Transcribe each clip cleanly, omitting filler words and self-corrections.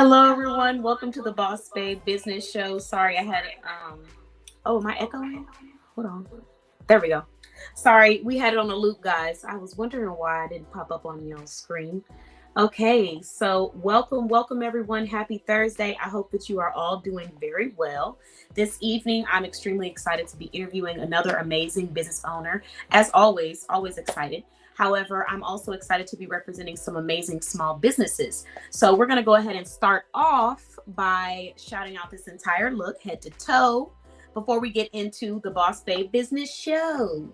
Hello, everyone. Welcome to the Boss Babe Business Show. Sorry, I had it. Oh, am I echoing? Hold on. There we go. Sorry, we had it on a loop, guys. I was wondering why I didn't pop up on your screen. Okay, so welcome, everyone. Happy Thursday. I hope that you are all doing very well. This evening, I'm extremely excited to be interviewing another amazing business owner. As always excited. However, I'm also excited to be representing some amazing small businesses. So we're going to go ahead and start off by shouting out this entire look, head to toe, before we get into the Boss Babe Business Show.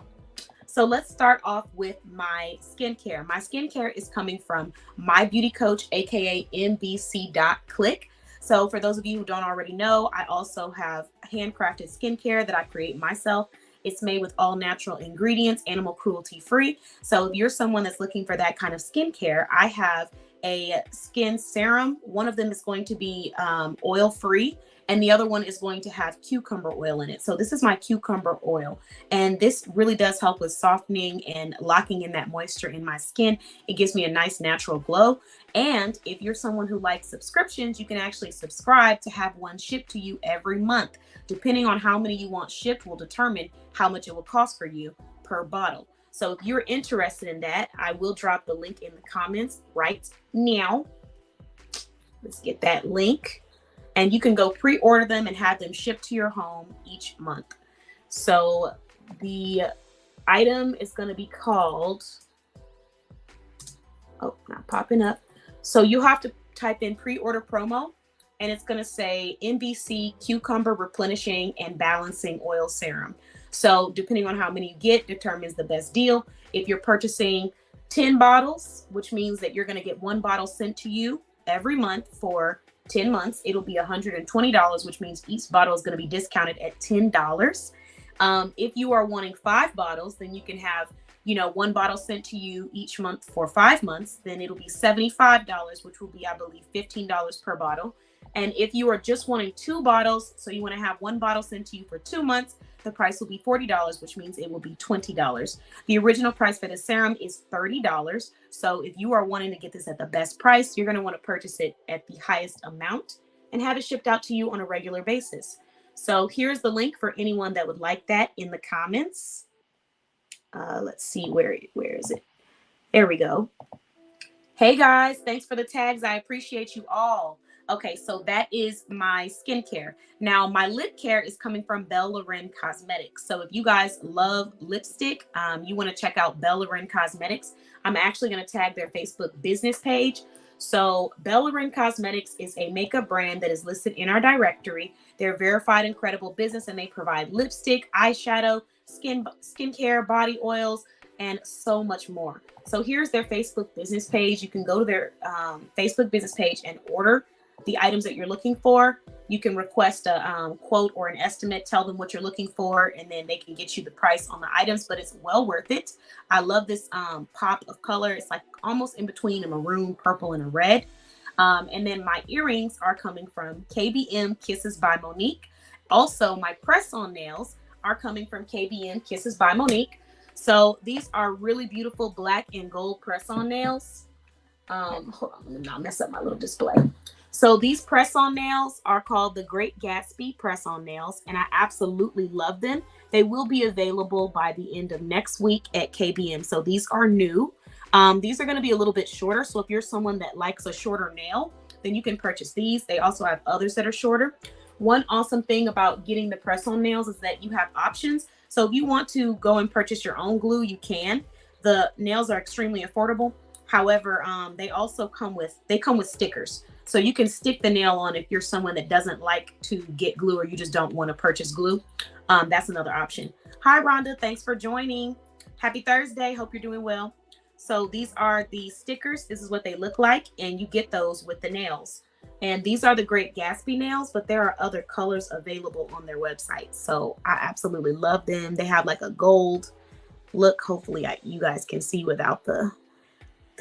So let's start off with my skincare. My skincare is coming from My Beauty Coach, aka MBC.click. So for those of you who don't already know, I also have handcrafted skincare that I create myself. It's made with all natural ingredients, animal cruelty free. So if you're someone that's looking for that kind of skincare, I have a skin serum. One of them is going to be oil free, and the other one is going to have cucumber oil in it. So this is my cucumber oil, and this really does help with softening and locking in that moisture in my skin. It gives me a nice natural glow. And if you're someone who likes subscriptions, you can actually subscribe to have one shipped to you every month. Depending on how many you want shipped will determine how much it will cost for you per bottle. So if you're interested in that, I will drop the link in the comments right now. Let's get that link. And you can go pre-order them and have them shipped to your home each month. So the item is going to be called, oh, not popping up. So you have to type in pre-order promo, and it's going to say MBC Cucumber Replenishing and Balancing Oil Serum. So depending on how many you get determines the best deal. If you're purchasing 10 bottles, which means that you're going to get one bottle sent to you every month for 10 months, it'll be $120, which means each bottle is going to be discounted at $10. If you are wanting 5 bottles, then you can have, one bottle sent to you each month for 5 months. Then it'll be $75, which will be, I believe, $15 per bottle. And if you are just wanting 2 bottles, so you want to have 1 bottle sent to you for 2 months, the price will be $40, which means it will be $20. The original price for the serum is $30. So if you are wanting to get this at the best price, you're going to want to purchase it at the highest amount and have it shipped out to you on a regular basis. So here's the link for anyone that would like that in the comments. Let's see, where is it? There we go. Hey guys, thanks for the tags. I appreciate you all. Okay, so that is my skincare. Now, my lip care is coming from Belle Lauren Cosmetics. So if you guys love lipstick, you want to check out Belle Lauren Cosmetics. I'm actually going to tag their Facebook business page. So Belle Lauren Cosmetics is a makeup brand that is listed in our directory. They're verified and credible business, and they provide lipstick, eyeshadow, skincare, body oils, and so much more. So here's their Facebook business page. You can go to their Facebook business page and order the items that you're looking for. You can request a quote or an estimate, tell them what you're looking for, and then they can get you the price on the items, but it's well worth it. I love this pop of color. It's like almost in between a maroon, purple, and a red. And then my earrings are coming from KBM Kisses by Monique. Also, my press-on nails are coming from KBM Kisses by Monique. So these are really beautiful black and gold press-on nails. Hold on, let me not mess up my little display. So these press-on nails are called the Great Gatsby press-on nails, and I absolutely love them. They will be available by the end of next week at KBM. So these are new. These are going to be a little bit shorter. So if you're someone that likes a shorter nail, then you can purchase these. They also have others that are shorter. One awesome thing about getting the press-on nails is that you have options. So if you want to go and purchase your own glue, you can. The nails are extremely affordable. However, they also come with stickers. So you can stick the nail on if you're someone that doesn't like to get glue, or you just don't want to purchase glue. That's another option. Hi, Rhonda. Thanks for joining. Happy Thursday. Hope you're doing well. So these are the stickers. This is what they look like, and you get those with the nails. And these are the Great Gatsby nails, but there are other colors available on their website. So I absolutely love them. They have like a gold look. Hopefully you guys can see without the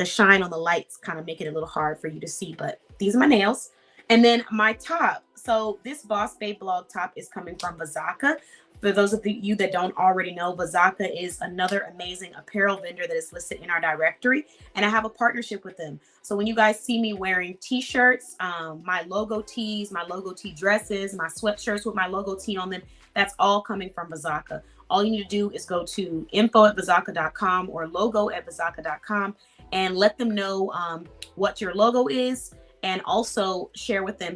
shine on the lights, kind of make it a little hard for you to see, but these are my nails. And then my top. So this Boss Babe blog top is coming from Vazaka. For those of you that don't already know, Bazaka is another amazing apparel vendor that is listed in our directory, and I have a partnership with them. So when you guys see me wearing t-shirts, my logo tees, my logo tee dresses, my sweatshirts with my logo tee on them, that's all coming from Bazaka. All you need to do is go to info@bazaka.com or logo@bazaka.com and let them know what your logo is, and also share with them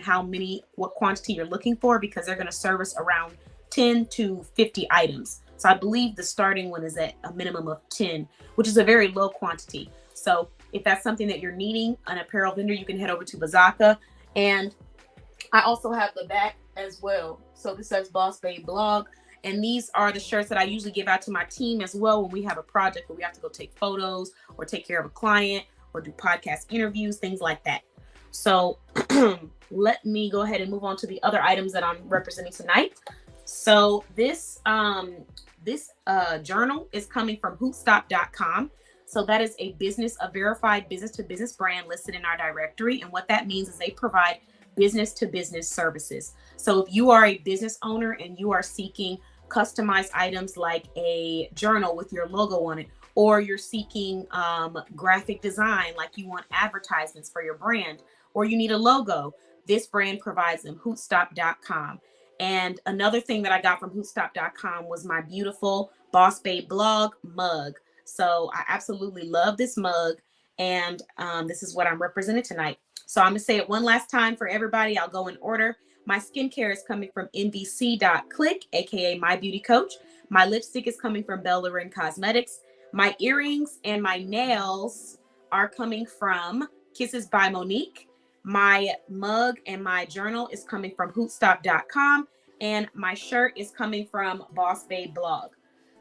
what quantity you're looking for, because they're going to service around 10 to 50 items. So I believe the starting one is at a minimum of 10, which is a very low quantity. So if that's something that you're needing, an apparel vendor, you can head over to Bazaka. And I also have the back as well. So this says Boss Babe Blog. And these are the shirts that I usually give out to my team as well when we have a project where we have to go take photos or take care of a client or do podcast interviews, things like that. So let me go ahead and move on to the other items that I'm representing tonight. So this journal is coming from Hootstop.com. So that is a verified business-to-business brand listed in our directory. And what that means is they provide business-to-business services. So if you are a business owner and you are seeking customized items like a journal with your logo on it, or you're seeking graphic design, like you want advertisements for your brand, or you need a logo, this brand provides them, Hootstop.com. And another thing that I got from Hootstop.com was my beautiful Boss Babe Blog mug. So I absolutely love this mug, and this is what I'm representing tonight. So I'm gonna say it one last time for everybody. I'll go in order. My skincare is coming from nbc.click, aka My Beauty Coach. My lipstick is coming from Bellerin Cosmetics. My earrings and my nails are coming from Kisses by Monique. My mug and my journal is coming from Hootstop.com, and my shirt is coming from Boss Babe Blog.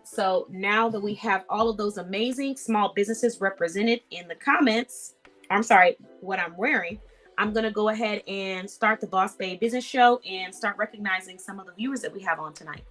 So now that we have all of those amazing small businesses represented in the comments, what I'm wearing, I'm going to go ahead and start the Boss Babe Business Show and start recognizing some of the viewers that we have on tonight.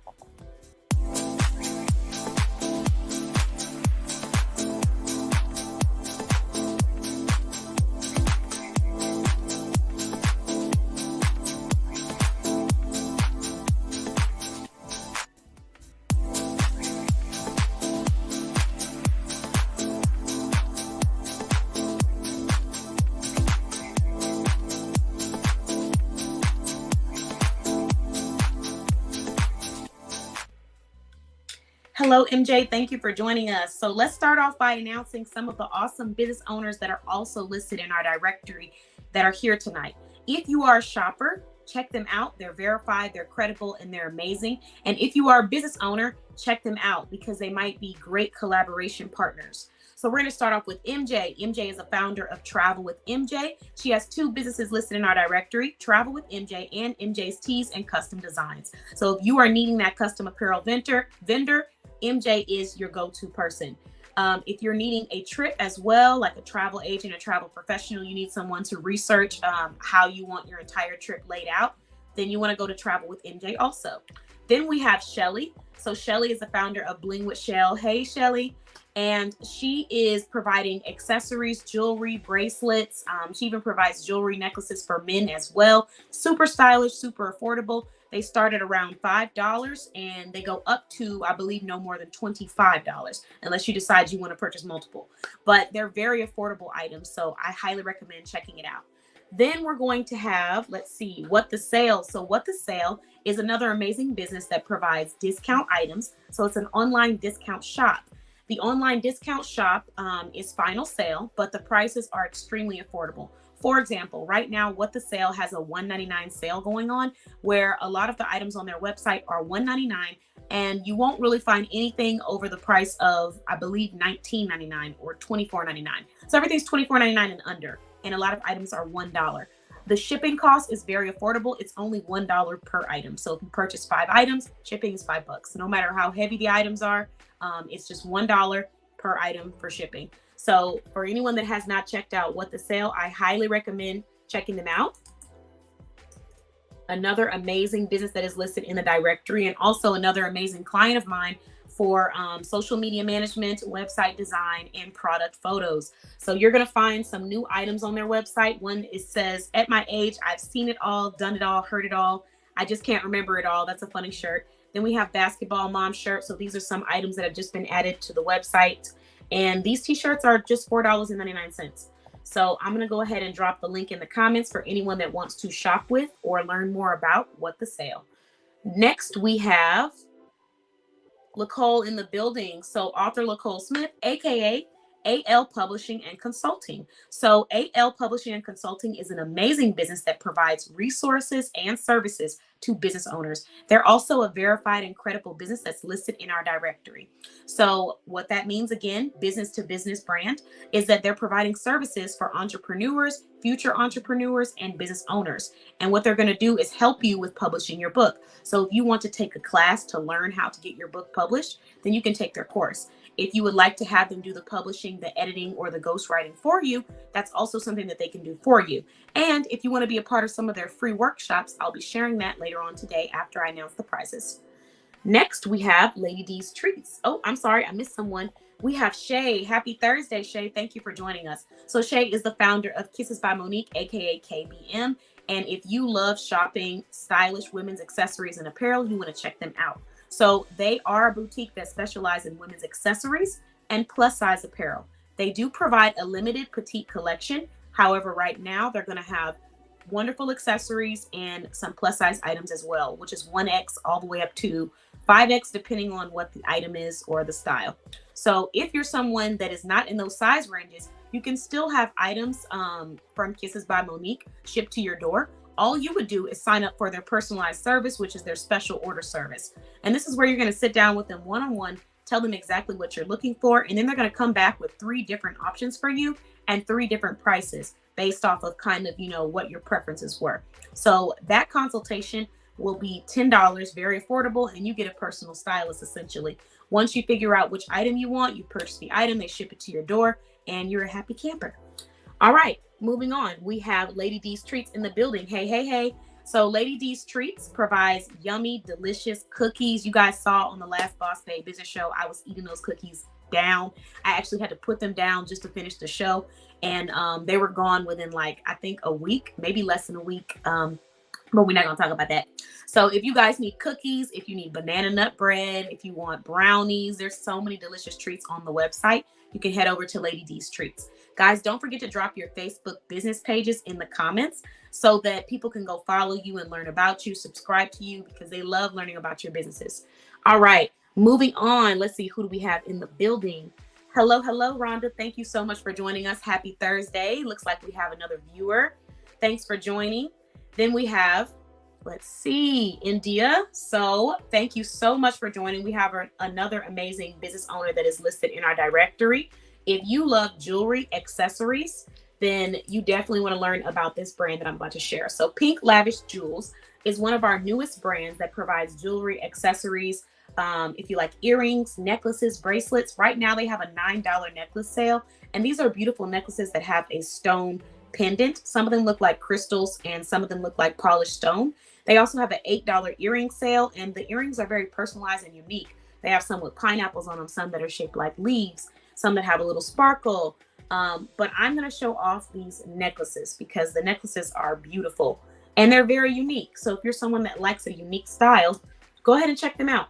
Hello, MJ. Thank you for joining us. So let's start off by announcing some of the awesome business owners that are also listed in our directory that are here tonight. If you are a shopper, check them out. They're verified, they're credible, and they're amazing. And if you are a business owner, check them out because they might be great collaboration partners. So we're going to start off with MJ. MJ is a founder of Travel with MJ. She has 2 businesses listed in our directory, Travel with MJ and MJ's Tees and Custom Designs. So if you are needing that custom apparel vendor, MJ is your go-to person. If you're needing a trip as well, like a travel agent, a travel professional, you need someone to research how you want your entire trip laid out, then you want to go to Travel with MJ also. Then we have Shelly. So Shelly is the founder of Bling with Shell. Hey, Shelly. And she is providing accessories, jewelry, bracelets. She even provides jewelry necklaces for men as well. Super stylish, super affordable. They start at around $5 and they go up to, I believe, no more than $25, unless you decide you want to purchase multiple. But they're very affordable items, so I highly recommend checking it out. Then we're going to have, let's see, What the Sale. So What the Sale is another amazing business that provides discount items. So it's an online discount shop. The online discount shop is final sale, but the prices are extremely affordable. For example, right now, What the Sale has a $1.99 sale going on, where a lot of the items on their website are $1.99, and you won't really find anything over the price of, I believe, $19.99 or $24.99. So everything's $24.99 and under, and a lot of items are $1. The shipping cost is very affordable. It's only $1 per item. So if you purchase 5 items, shipping is $5. No matter how heavy the items are, it's just $1 per item for shipping. So for anyone that has not checked out What the Sale, I highly recommend checking them out. Another amazing business that is listed in the directory, and also another amazing client of mine for social media management, website design, and product photos. So you're going to find some new items on their website. One, it says, "At my age, I've seen it all, done it all, heard it all. I just can't remember it all. That's a funny shirt. Then we have basketball mom shirt. So these are some items that have just been added to the website. And these t-shirts are just $4.99. So I'm going to go ahead and drop the link in the comments for anyone that wants to shop with or learn more about What the Sale. Next, we have Lacole in the building. So author Lacole Smith, aka AL Publishing and Consulting. So AL Publishing and Consulting is an amazing business that provides resources and services to business owners. They're also a verified and credible business that's listed in our directory. So what that means, again, business to business brand, is that they're providing services for entrepreneurs, future entrepreneurs, and business owners. And what they're going to do is help you with publishing your book. So if you want to take a class to learn how to get your book published, then you can take their course. If you would like to have them do the publishing, the editing, or the ghostwriting for you, that's also something that they can do for you. And if you want to be a part of some of their free workshops, I'll be sharing that later on today after I announce the prizes. Next, we have Lady D's Treats. Oh, I'm sorry, I missed someone. We have Shay. Happy Thursday, Shay. Thank you for joining us. So Shay is the founder of Kisses by Monique, aka KBM. And if you love shopping stylish women's accessories and apparel, you want to check them out. So they are a boutique that specializes in women's accessories and plus size apparel. They do provide a limited petite collection. However, right now they're going to have wonderful accessories and some plus size items as well, which is 1X all the way up to 5X, depending on what the item is or the style. So if you're someone that is not in those size ranges, you can still have items from Kisses by Monique shipped to your door. All you would do is sign up for their personalized service, which is their special order service. And this is where you're going to sit down with them one-on-one, tell them exactly what you're looking for, and then they're going to come back with 3 different options for you and 3 different prices based off of kind of, what your preferences were. So that consultation will be $10, very affordable, and you get a personal stylist essentially. Once you figure out which item you want, you purchase the item, they ship it to your door, and you're a happy camper. All right, moving on. We have Lady D's Treats in the building. Hey, hey, hey. So Lady D's Treats provides yummy, delicious cookies. You guys saw on the last Boss Babe Business Show, I was eating those cookies down. I actually had to put them down just to finish the show. And they were gone within I think a week, maybe less than a week. But we're not going to talk about that. So if you guys need cookies, if you need banana nut bread, if you want brownies, there's so many delicious treats on the website. You can head over to Lady D's Treats. Guys, don't forget to drop your Facebook business pages in the comments so that people can go follow you and learn about you, subscribe to you, because they love learning about your businesses. All right, moving on. Let's see, who do we have in the building? Hello, Rhonda. Thank you so much for joining us. Happy Thursday. Looks like we have another viewer. Thanks for joining. Then we have, let's see, India. So thank you so much for joining. We have another amazing business owner that is listed in our directory. If you love jewelry accessories, then you definitely want to learn about this brand that I'm about to share. So Pink Lavish Jewels is one of our newest brands that provides jewelry accessories. If you like earrings, necklaces, bracelets, right now they have a $9 necklace sale. And these are beautiful necklaces that have a stone pendant. Some of them look like crystals and some of them look like polished stone. They also have an $8 earring sale, and the earrings are very personalized and unique. They have some with pineapples on them, some that are shaped like leaves, some that have a little sparkle. But I'm going to show off these necklaces because the necklaces are beautiful and they're very unique. So if you're someone that likes a unique style, go ahead and check them out.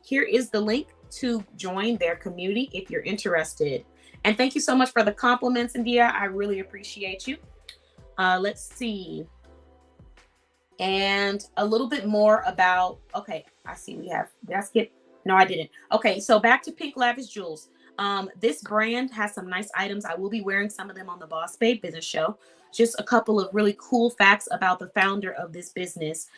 Here is the link to join their community if you're interested. And thank you so much for the compliments, India. I really appreciate you. Let's see. And a little bit more about, okay, I see we have, did I skip? No, I didn't. Okay, so back to Pink Lavish Jewels. This brand has some nice items. I will be wearing some of them on the Boss Babe Business Show. Just a couple of really cool facts about the founder of this business.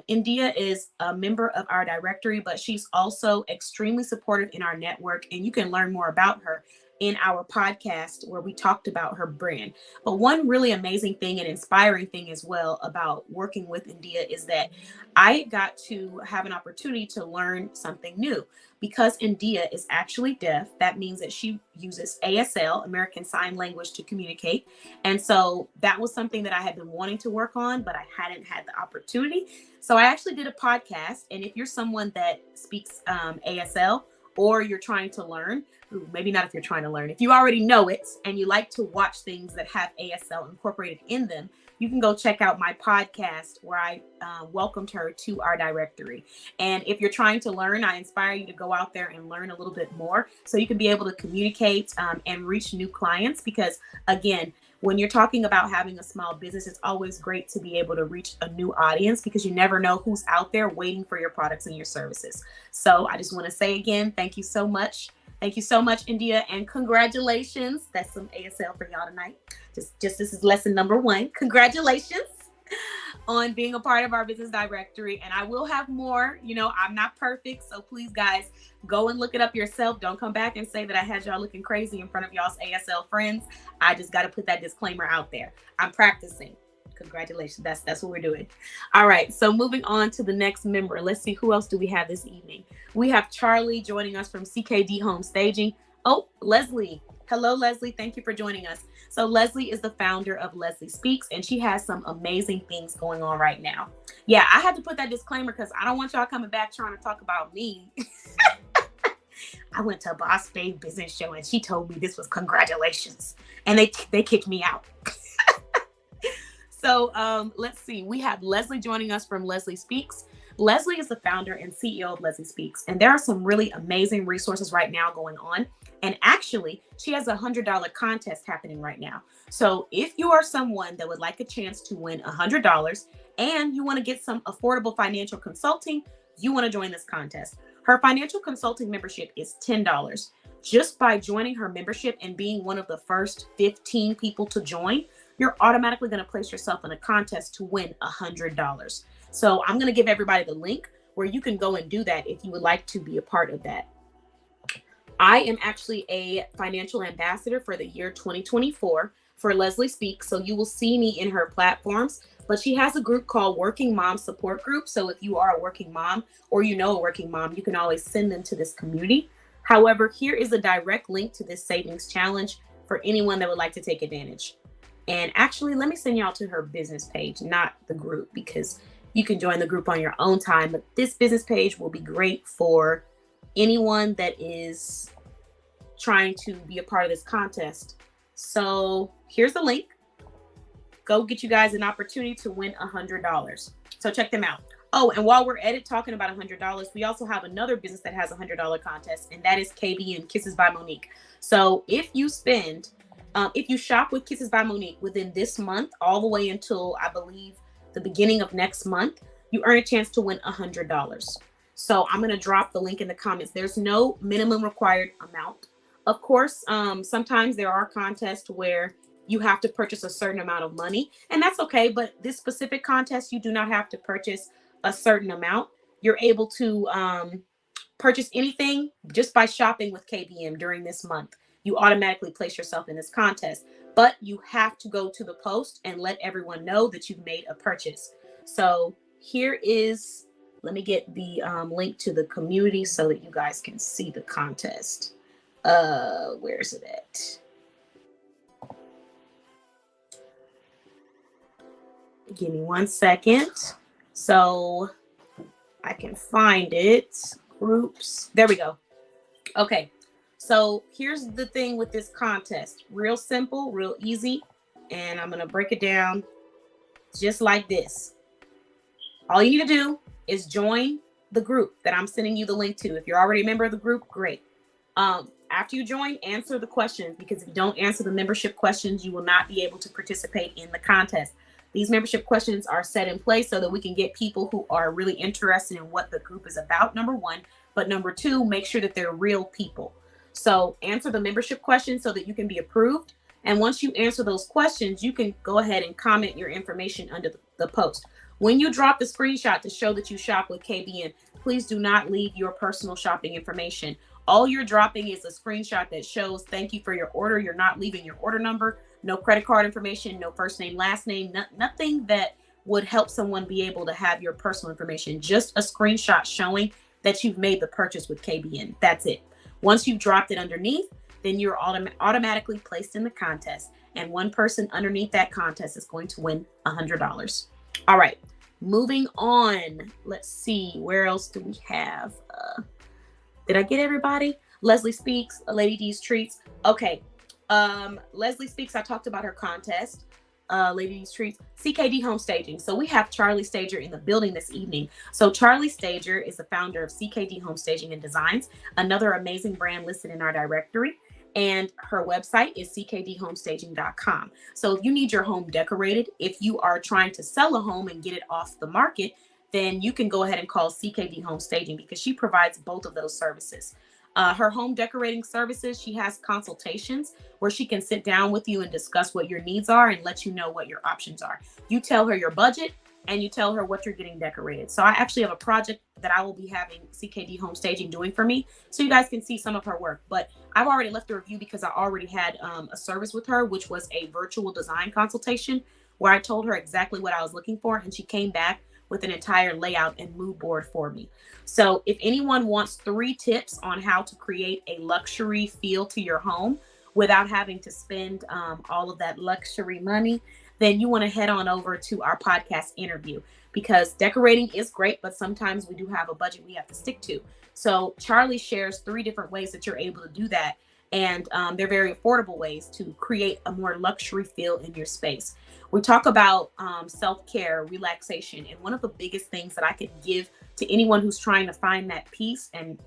India is a member of our directory, but she's also extremely supportive in our network, and you can learn more about her in our podcast where we talked about her brand. But one really amazing thing and inspiring thing as well about working with India is that I got to have an opportunity to learn something new. Because India is actually deaf, that means that she uses ASL, American Sign Language, to communicate. And so that was something that I had been wanting to work on, but I hadn't had the opportunity. So I actually did a podcast. And if you're someone that speaks ASL, or you're trying to learn, maybe not if you're trying to learn, if you already know it and you like to watch things that have ASL incorporated in them, you can go check out my podcast where I welcomed her to our directory. And if you're trying to learn, I inspire you to go out there and learn a little bit more so you can be able to communicate and reach new clients. Because again, when you're talking about having a small business, it's always great to be able to reach a new audience because you never know who's out there waiting for your products and your services. So I just want to say again, thank you so much. Thank you so much, India, and congratulations. That's some ASL for y'all tonight. Just this is lesson number 1. Congratulations on being a part of our business directory. And I will have more. You know, I'm not perfect. So please, guys, go and look it up yourself. Don't come back and say that I had y'all looking crazy in front of y'all's ASL friends. I just got to put that disclaimer out there. I'm practicing. Congratulations. That's what we're doing. All right. So moving on to the next member. Let's see, who else do we have this evening? We have Charlie joining us from CKD Home Staging. Oh, Leslie. Hello, Leslie. Thank you for joining us. So Leslie is the founder of Leslie Speaks, and she has some amazing things going on right now. Yeah, I had to put that disclaimer because I don't want y'all coming back trying to talk about me. I went to a Boss Babe business show and she told me this was congratulations, and they kicked me out. So let's see. We have Leslie joining us from Leslie Speaks. Leslie is the founder and CEO of Leslie Speaks, and there are some really amazing resources right now going on. And actually, she has a $100 contest happening right now. So if you are someone that would like a chance to win $100 and you want to get some affordable financial consulting, you want to join this contest. Her financial consulting membership is $10. Just by joining her membership and being one of the first 15 people to join, you're automatically going to place yourself in a contest to win $100. So I'm going to give everybody the link where you can go and do that if you would like to be a part of that. I am actually a financial ambassador for the year 2024 for Leslie Speaks. So you will see me in her platforms, but she has a group called Working Mom Support Group. So if you are a working mom or you know a working mom, you can always send them to this community. However, here is a direct link to this savings challenge for anyone that would like to take advantage. And actually, let me send y'all to her business page, not the group, because you can join the group on your own time. But this business page will be great for anyone that is trying to be a part of this contest. So here's the link. Go get you guys an opportunity to win $100. So check them out. Oh, and while we're at it talking about $100, we also have another business that has a $100 contest, and that is KBN, Kisses by Monique. So if you spend, if you shop with Kisses by Monique within this month, all the way until I believe the beginning of next month, you earn a chance to win $100. So I'm going to drop the link in the comments. There's no minimum required amount. Of course, sometimes there are contests where you have to purchase a certain amount of money, and that's okay. But this specific contest, you do not have to purchase a certain amount. You're able to purchase anything just by shopping with KBM during this month. You automatically place yourself in this contest, but you have to go to the post and let everyone know that you've made a purchase. So here is, let me get the link to the community so that you guys can see the contest. Where is it at? Give me 1 second so I can find it. Groups. There we go. Okay. So here's the thing with this contest. Real simple, real easy. And I'm going to break it down just like this. All you need to do is join the group that I'm sending you the link to. If you're already a member of the group, great. After you join, answer the questions, because if you don't answer the membership questions, you will not be able to participate in the contest. These membership questions are set in place so that we can get people who are really interested in what the group is about, number one. But number two, make sure that they're real people. So answer the membership questions so that you can be approved. And once you answer those questions, you can go ahead and comment your information under the post. When you drop the screenshot to show that you shop with KBN, please do not leave your personal shopping information. All you're dropping is a screenshot that shows thank you for your order. You're not leaving your order number, no credit card information, no first name, last name, nothing that would help someone be able to have your personal information. Just a screenshot showing that you've made the purchase with KBN. That's it. Once you've dropped it underneath, then you're automatically placed in the contest. And one person underneath that contest is going to win $100. All right, moving on. Let's see, where else do we have? Did I get everybody? Leslie Speaks, Lady D's Treats. Okay. Leslie Speaks, I talked about her contest. Lady D's Treats, CKD Home Staging. So we have Charlie Stager in the building this evening. So Charlie Stager is the founder of CKD Home Staging and Designs, another amazing brand listed in our directory. And her website is ckdhomestaging.com. So if you need your home decorated, if you are trying to sell a home and get it off the market, then you can go ahead and call CKD Home Staging because she provides both of those services. Her home decorating services, she has consultations where she can sit down with you and discuss what your needs are and let you know what your options are. You tell her your budget and you tell her what you're getting decorated. So I actually have a project that I will be having CKD Home Staging doing for me, so you guys can see some of her work. But I've already left a review because I already had a service with her, which was a virtual design consultation where I told her exactly what I was looking for, and she came back with an entire layout and mood board for me. So if anyone wants 3 tips on how to create a luxury feel to your home without having to spend all of that luxury money, then you want to head on over to our podcast interview, because decorating is great, but sometimes we do have a budget we have to stick to. So Charlie shares 3 different ways that you're able to do that. And they're very affordable ways to create a more luxury feel in your space. We talk about self-care, relaxation, and one of the biggest things that I could give to anyone who's trying to find that peace and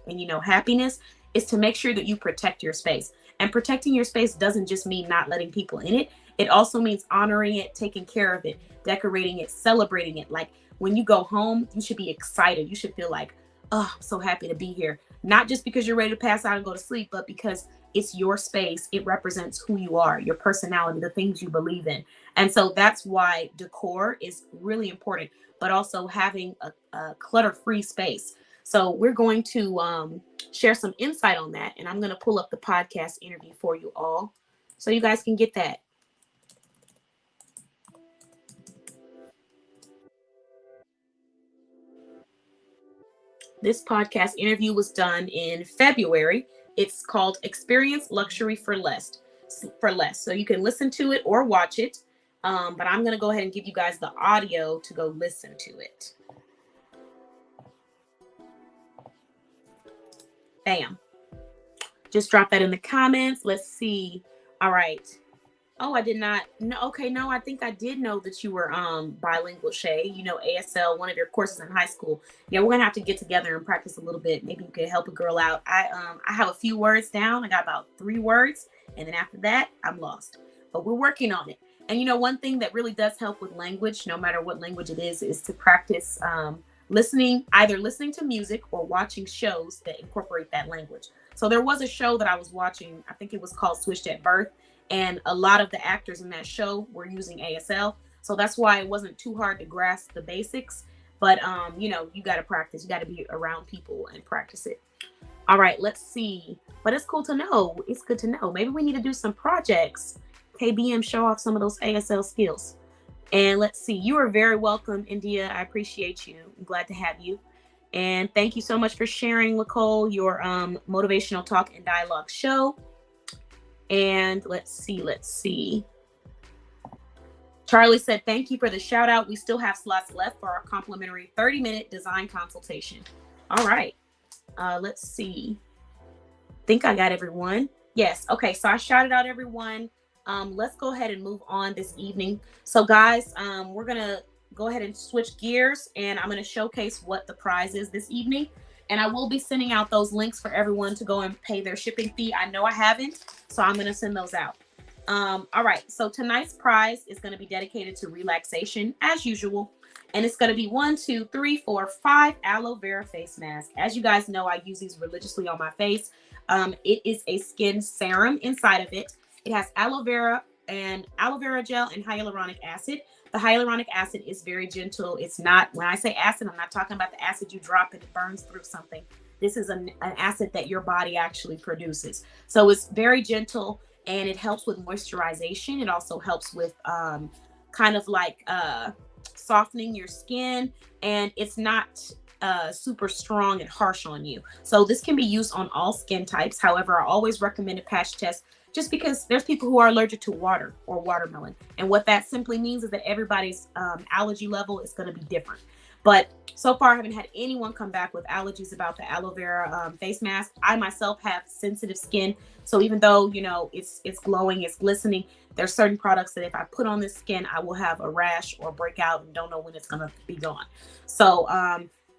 happiness is to make sure that you protect your space. And protecting your space doesn't just mean not letting people in it. It also means honoring it, taking care of it, decorating it, celebrating it. Like when you go home, you should be excited. You should feel like, oh, I'm so happy to be here. Not just because you're ready to pass out and go to sleep, but because it's your space. It represents who you are, your personality, the things you believe in. And so that's why decor is really important, but also having a clutter-free space. So we're going to share some insight on that. And I'm going to pull up the podcast interview for you all so you guys can get that. This podcast interview was done in February. It's called Experience Luxury for Less. So you can listen to it or watch it. But I'm going to go ahead and give you guys the audio to go listen to it. Bam. Just drop that in the comments. Let's see. All right. Oh, I did not. No, okay, no, I think I did know that you were bilingual, Shay. You know, ASL, one of your courses in high school. Yeah, we're gonna have to get together and practice a little bit. Maybe you could help a girl out. I have a few words down. I got about 3 words, and then after that, I'm lost. But we're working on it. And you know, one thing that really does help with language, no matter what language it is to practice either listening to music or watching shows that incorporate that language. So there was a show that I was watching. I think it was called Switched at Birth. And a lot of the actors in that show were using ASL. So that's why it wasn't too hard to grasp the basics. But, you know, you got to practice. You got to be around people and practice it. All right, let's see. But it's cool to know. It's good to know. Maybe we need to do some projects. KBM, show off some of those ASL skills. And let's see. You are very welcome, India. I appreciate you. I'm glad to have you. And thank you so much for sharing, Nicole, your motivational talk and dialogue show. And let's see. Charlie said, thank you for the shout out. We still have slots left for our complimentary 30-minute design consultation. All right. Let's see. Think I got everyone. Yes. Okay. So I shouted out everyone. Let's go ahead and move on this evening. So guys, we're going to go ahead and switch gears, and I'm going to showcase what the prize is this evening. And I will be sending out those links for everyone to go and pay their shipping fee. I know I haven't, so I'm going to send those out. All right. So tonight's prize is going to be dedicated to relaxation as usual. And it's going to be 1, 2, 3, 4, 5 aloe vera face masks. As you guys know, I use these religiously on my face. It is a skin serum inside of it. It has aloe vera gel and hyaluronic acid. The hyaluronic acid is very gentle. It's not, when I say acid, I'm not talking about the acid you drop and it burns through something. This is an acid that your body actually produces. So it's very gentle and it helps with moisturization. It also helps with kind of like softening your skin, and it's not super strong and harsh on you. So this can be used on all skin types. However, I always recommend a patch test, just because there's people who are allergic to water or watermelon. And what that simply means is that everybody's allergy level is going to be different. But so far, I haven't had anyone come back with allergies about the aloe vera face mask. I myself have sensitive skin, so even though it's glowing, it's glistening, there's certain products that if I put on this skin, I will have a rash or breakout and don't know when it's gonna be gone. So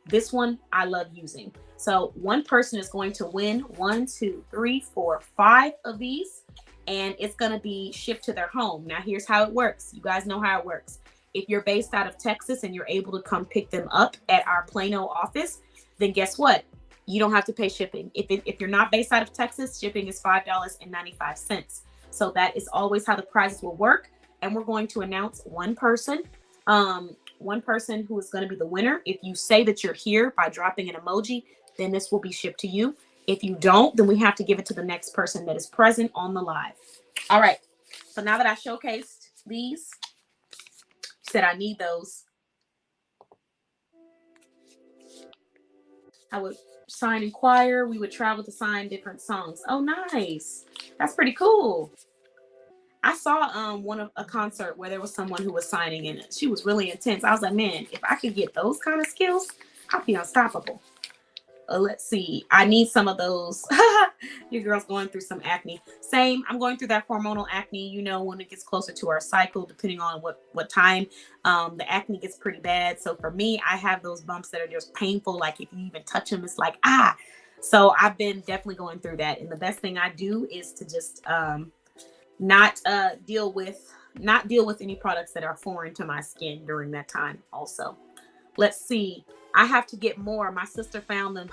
this one I love using. So one person is going to win 1, 2, 3, 4, 5 of these, and it's gonna be shipped to their home. Now here's how it works. You guys know how it works. If you're based out of Texas and you're able to come pick them up at our Plano office, then guess what? You don't have to pay shipping. If you're not based out of Texas, shipping is $5.95. So that is always how the prizes will work. And we're going to announce one person who is going to be the winner. If you say that you're here by dropping an emoji, then this will be shipped to you. If you don't, then we have to give it to the next person that is present on the live. All right. So now that I showcased these, said I need those. I would sign in choir. We would travel to sign different songs. Oh, nice. That's pretty cool. I saw a concert where there was someone who was signing in it. She was really intense. I was like, man, if I could get those kind of skills, I'd be unstoppable. Let's see. I need some of those. Your girl's going through some acne. Same. I'm going through that hormonal acne. When it gets closer to our cycle, depending on what time, the acne gets pretty bad. So for me, I have those bumps that are just painful. Like if you even touch them, it's like, ah. So I've been definitely going through that. And the best thing I do is to just not deal with any products that are foreign to my skin during that time also. Let's see. I have to get more. My sister found them.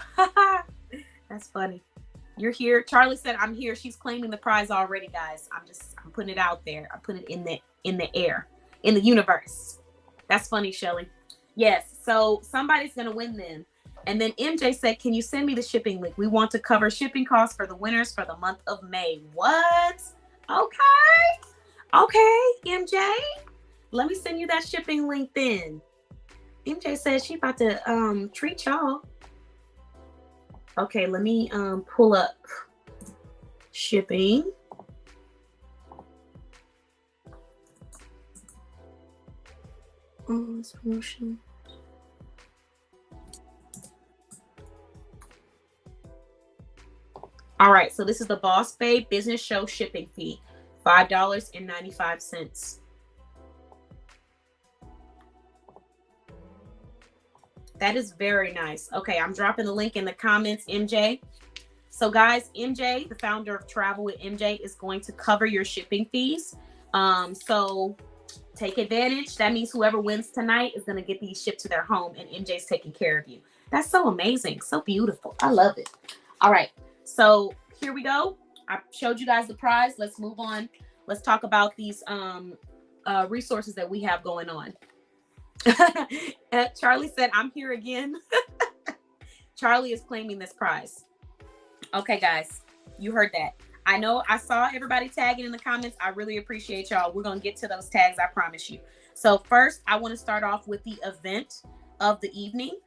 That's funny. You're here. Charlie said, I'm here. She's claiming the prize already, guys. I'm putting it out there. I put it in the air, in the universe. That's funny, Shelly. Yes. So somebody's going to win them. And then MJ said, can you send me the shipping link? We want to cover shipping costs for the winners for the month of May. What? Okay, MJ. Let me send you that shipping link then. MJ says she about to treat y'all. Okay, let me pull up shipping. This promotion. All right, so this is the Boss Babe Business Show shipping fee, $5.95. That is very nice. Okay, I'm dropping the link in the comments, MJ. So guys, MJ, the founder of Travel with MJ, is going to cover your shipping fees. So take advantage. That means whoever wins tonight is going to get these shipped to their home, and MJ's taking care of you. That's so amazing. So beautiful. I love it. All right. So here we go. I showed you guys the prize. Let's move on. Let's talk about these resources that we have going on. Charlie said, I'm here again. Charlie is claiming this prize. Okay, guys, you heard that. I know I saw everybody tagging in the comments. I really appreciate y'all. We're going to get to those tags, I promise you. So first, I want to start off with the event of the evening.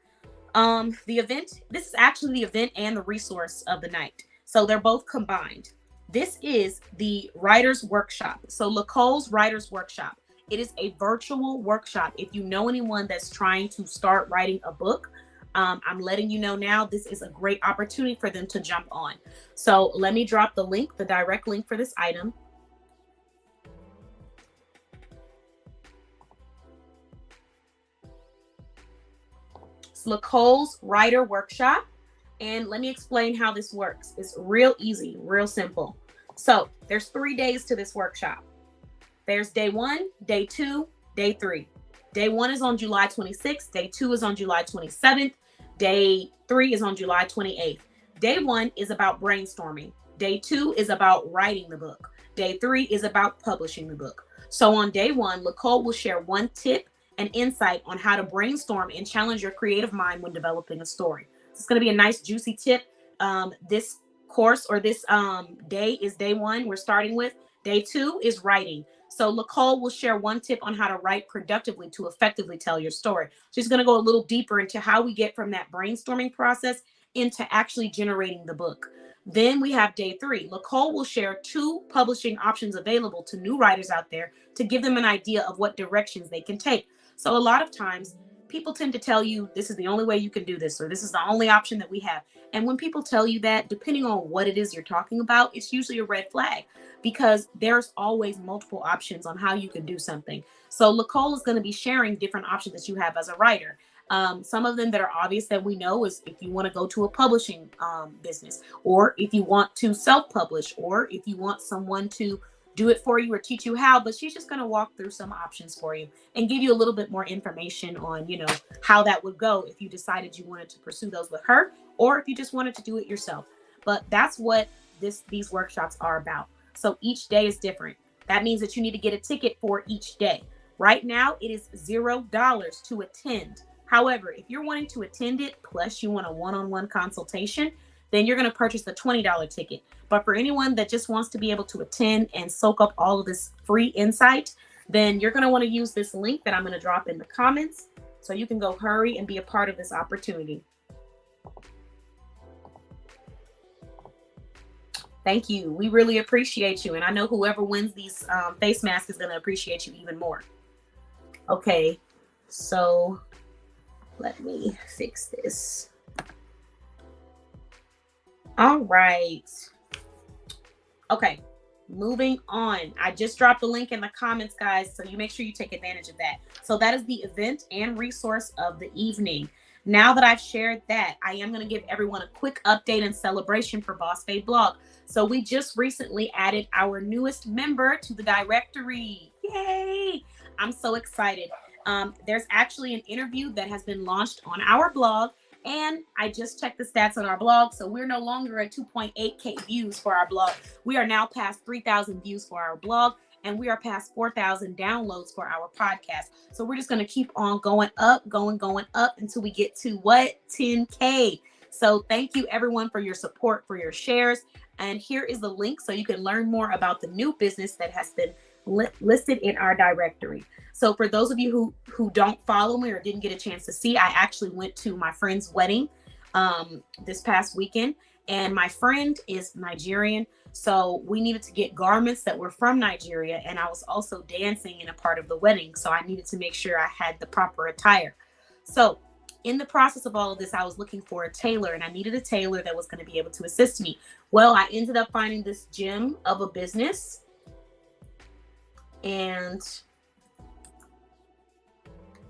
The event, this is actually the event and the resource of the night. So they're both combined. This is the Writer's Workshop. So Lacole's Writer's Workshop. It is a virtual workshop. If you know anyone that's trying to start writing a book, I'm letting you know now, this is a great opportunity for them to jump on. So let me drop the link, the direct link for this item. It's Lacole's Writer Workshop. And let me explain how this works. It's real easy, real simple. So there's 3 days to this workshop. There's day 1, day 2, day 3. Day 1 is on July 26th. Day 2 is on July 27th. Day 3 is on July 28th. Day 1 is about brainstorming. Day 2 is about writing the book. Day 3 is about publishing the book. So on day 1, Lacole will share one tip and insight on how to brainstorm and challenge your creative mind when developing a story. It's going to be a nice juicy tip. This course or this day is day 1 we're starting with. Day 2 is writing. So Lacole will share one tip on how to write productively to effectively tell your story. She's going to go a little deeper into how we get from that brainstorming process into actually generating the book. Then we have day 3. Lacole will share 2 publishing options available to new writers out there to give them an idea of what directions they can take. So a lot of times people tend to tell you this is the only way you can do this, or this is the only option that we have. And when people tell you that, depending on what it is you're talking about, it's usually a red flag, because there's always multiple options on how you can do something. So Nicole is going to be sharing different options that you have as a writer. Some of them that are obvious that we know is if you want to go to a publishing business, or if you want to self-publish, or if you want someone to do it for you or teach you how. But she's just going to walk through some options for you and give you a little bit more information on, how that would go if you decided you wanted to pursue those with her, or if you just wanted to do it yourself. But that's what these workshops are about. So each day is different. That means that you need to get a ticket for each day. Right now, it is $0 to attend. However, if you're wanting to attend it, plus you want a one-on-one consultation, then you're going to purchase the $20 ticket. But for anyone that just wants to be able to attend and soak up all of this free insight, then you're going to want to use this link that I'm going to drop in the comments, so you can go hurry and be a part of this opportunity. Thank you. We really appreciate you. And I know whoever wins these face masks is going to appreciate you even more. Okay, so let me fix this. All right. Okay, moving on. I just dropped the link in the comments, guys, so you make sure you take advantage of that. So that is the event and resource of the evening. Now that I've shared that, I am going to give everyone a quick update and celebration for Boss Babe Blog. So we just recently added our newest member to the directory. Yay! I'm so excited. There's actually an interview that has been launched on our blog, and I just checked the stats on our blog. So we're no longer at 2.8K views for our blog. We are now past 3,000 views for our blog, and we are past 4,000 downloads for our podcast. So we're just going to keep on going up, going up until we get to what? 10K. So thank you everyone for your support, for your shares. And here is the link so you can learn more about the new business that has been listed in our directory. So for those of you who don't follow me or didn't get a chance to see, I actually went to my friend's wedding this past weekend, and my friend is Nigerian. So we needed to get garments that were from Nigeria, and I was also dancing in a part of the wedding. So I needed to make sure I had the proper attire. So in the process of all of this, I was looking for a tailor, and I needed a tailor that was going to be able to assist me. Well, I ended up finding this gem of a business, and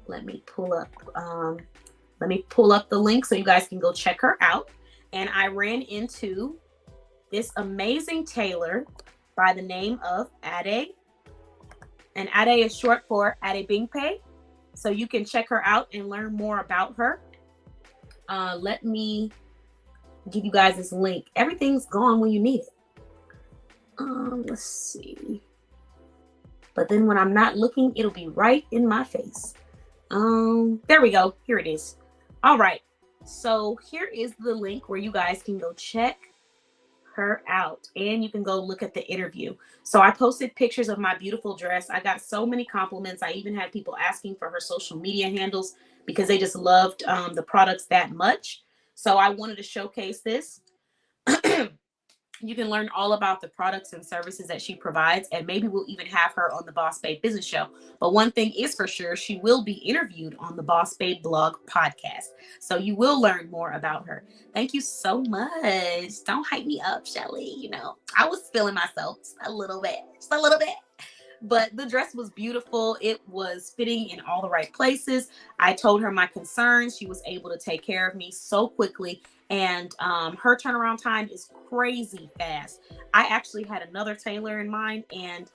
let me pull up the link so you guys can go check her out. And I ran into this amazing tailor by the name of Ade, and Ade is short for Adebimpe. So you can check her out and learn more about her. Let me give you guys this link. Everything's gone when you need it. Let's see. But then when I'm not looking, it'll be right in my face. There we go. Here it is. All right. So here is the link where you guys can go check her out, and you can go look at the interview. So I posted pictures of my beautiful dress. I got so many compliments. I even had people asking for her social media handles because they just loved the products that much. So I wanted to showcase this. You can learn all about the products and services that she provides, and maybe we'll even have her on the Boss Babe Business Show. But one thing is for sure, she will be interviewed on the Boss Babe Blog podcast. So you will learn more about her. Thank you so much. Don't hype me up, Shelly. I was feeling myself just a little bit. But the dress was beautiful. It was fitting in all the right places. I told her my concerns. She was able to take care of me so quickly. And her turnaround time is crazy fast. I actually had another tailor in mind, and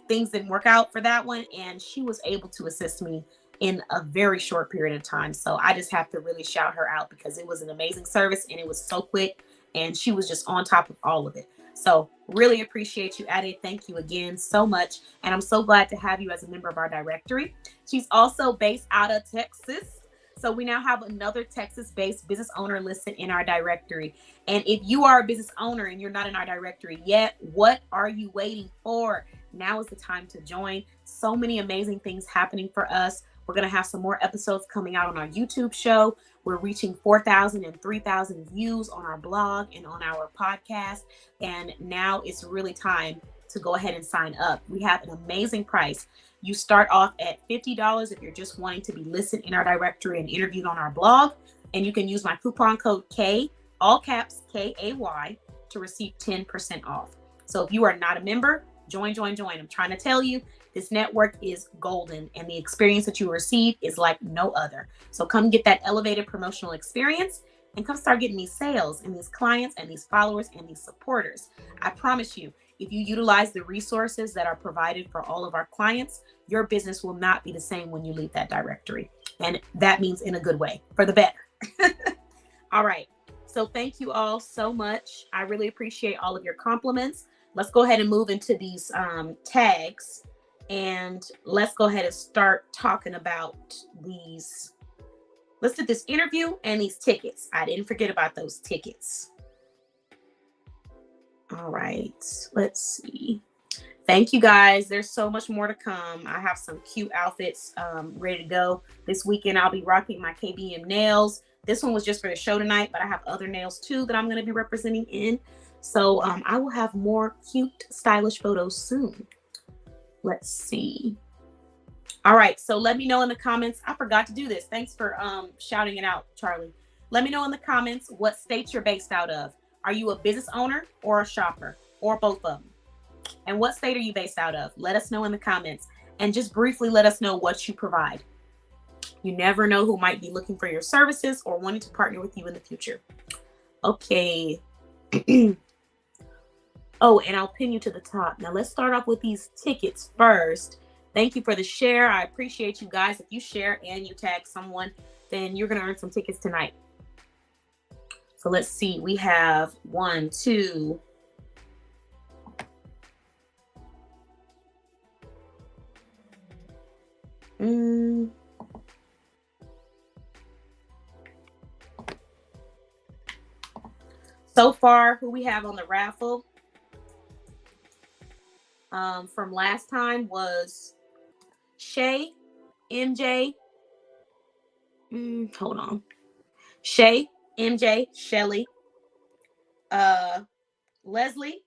things didn't work out for that one. And she was able to assist me in a very short period of time. So I just have to really shout her out because it was an amazing service, and it was so quick, and she was just on top of all of it. So really appreciate you, Ade. Thank you again so much. And I'm so glad to have you as a member of our directory. She's also based out of Texas. So we now have another Texas-based business owner listed in our directory. And if you are a business owner and you're not in our directory yet, what are you waiting for? Now is the time to join. So many amazing things happening for us. We're going to have some more episodes coming out on our YouTube show. We're reaching 4,000 and 3,000 views on our blog and on our podcast. And now it's really time to go ahead and sign up. We have an amazing price. You start off at $50 if you're just wanting to be listed in our directory and interviewed on our blog. And you can use my coupon code K, all caps KAY, to receive 10% off. So if you are not a member, join. I'm trying to tell you, this network is golden, and the experience that you receive is like no other. So come get that elevated promotional experience and come start getting these sales and these clients and these followers and these supporters. I promise you, if you utilize the resources that are provided for all of our clients, your business will not be the same when you leave that directory. And that means in a good way, for the better. All right. So thank you all so much. I really appreciate all of your compliments. Let's go ahead and move into these tags, and let's go ahead and start talking about these. Let's do this interview and these tickets. I didn't forget about those tickets. All right, let's see. Thank you guys. There's so much more to come. I have some cute outfits ready to go. This weekend, I'll be rocking my KBM nails. This one was just for the show tonight, but I have other nails too that I'm going to be representing in. So I will have more cute, stylish photos soon. Let's see. All right, so let me know in the comments. I forgot to do this. Thanks for shouting it out, Charlie. Let me know in the comments what state you're based out of. Are you a business owner or a shopper, or both of them? And what state are you based out of? Let us know in the comments, and just briefly let us know what you provide. You never know who might be looking for your services or wanting to partner with you in the future. Okay. Oh, and I'll pin you to the top. Now let's start off with these tickets first. Thank you for the share. I appreciate you guys. If you share and you tag someone, then you're going to earn some tickets tonight. So let's see. We have 1, 2. So far, who we have on the raffle from last time was Shay, MJ. Hold on. Shay, MJ, Shelly, Leslie,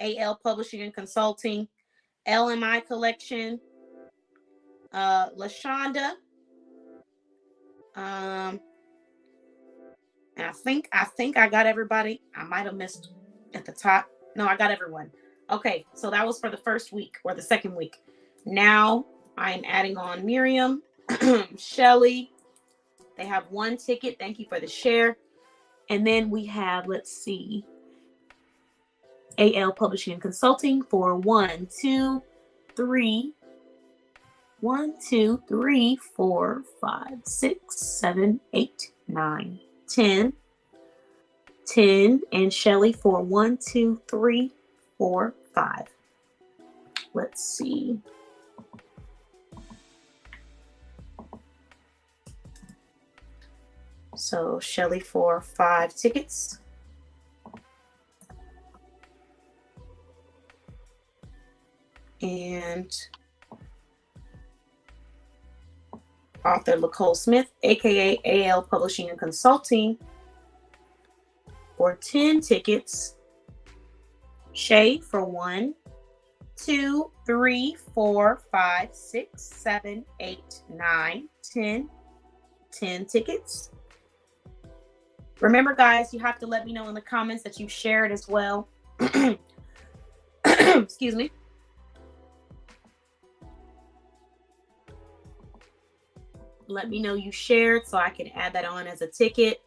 AL Publishing and Consulting, LMI Collection, LaShonda, and I think I got everybody. I might have missed at the top. No, I got everyone. Okay, so that was for the first week or the second week. Now I am adding on Miriam, Shelly. They have 1 ticket. Thank you for the share. And then we have, let's see, AL Publishing and Consulting for 1, 2, 3. 1, 2, 3, 4, 5, 6, 7, 8, 9, 10. 10, and Shelly for 1, 2, 3, 4, 5. Let's see. So Shelly for 5 tickets. And author Nicole Smith, aka AL Publishing and Consulting, for 10 tickets. Shay for 1, 2, 3, 4, 5, 6, 7, 8, 9, 10. 10 tickets. Remember, guys, you have to let me know in the comments that you shared as well. Excuse me. Let me know you shared so I can add that on as a ticket.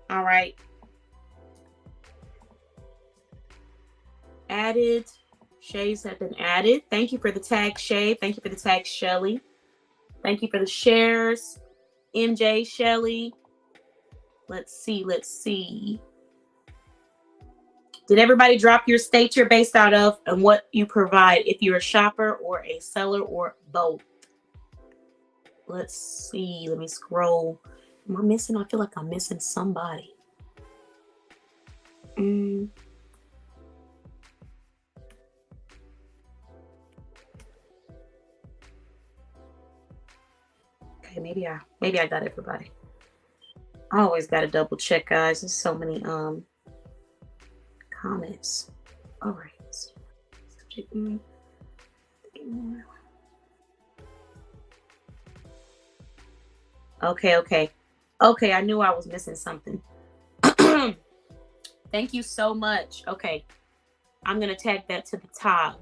All right. Added. Shays have been added. Thank you for the tag, Shay. Thank you for the tag, Shelly. Thank you for the shares, MJ, Shelly. Let's see. Did everybody drop your state you're based out of and what you provide, if you're a shopper or a seller or both? Let's see. Let me scroll. Am I missing? I feel like I'm missing somebody. maybe I got everybody. I always got to double check, guys. There's so many comments. All right. Okay. I knew I was missing something. Thank you so much. Okay. I'm going to tag that to the top.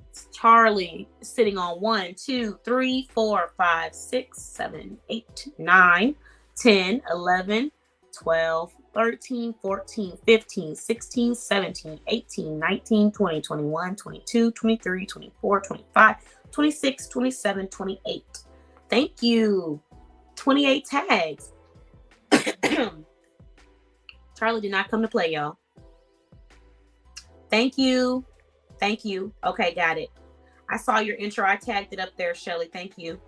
It's Charlie sitting on 1, 2, 3, 4, 5, 6, 7, 8, 9, 10, 11, 12, 13, 14, 15, 16, 17, 18, 19, 20, 21, 22, 23, 24, 25, 26, 27, 28. Thank you. 28 tags. Charlie did not come to play, y'all. Thank you. Okay, got it. I saw your intro. I tagged it up there, Shelly. Thank you.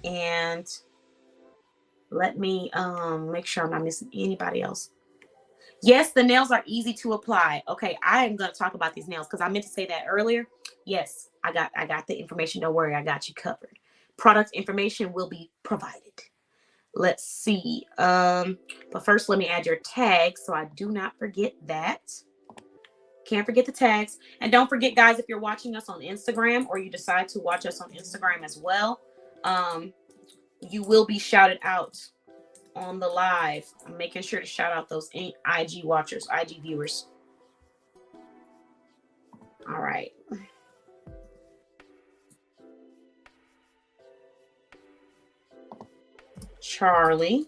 And let me make sure I'm not missing anybody else. Yes, the nails are easy to apply. Okay, I am going to talk about these nails because I meant to say that earlier. Yes, I got the information. Don't worry, I got you covered. Product information will be provided. Let's see. But first, let me add your tags so I do not forget that. Can't forget the tags. And don't forget, guys, if you're watching us on Instagram or you decide to watch us on Instagram as well, you will be shouted out on the live. I'm making sure to shout out those IG watchers, IG viewers. All right. Charlie.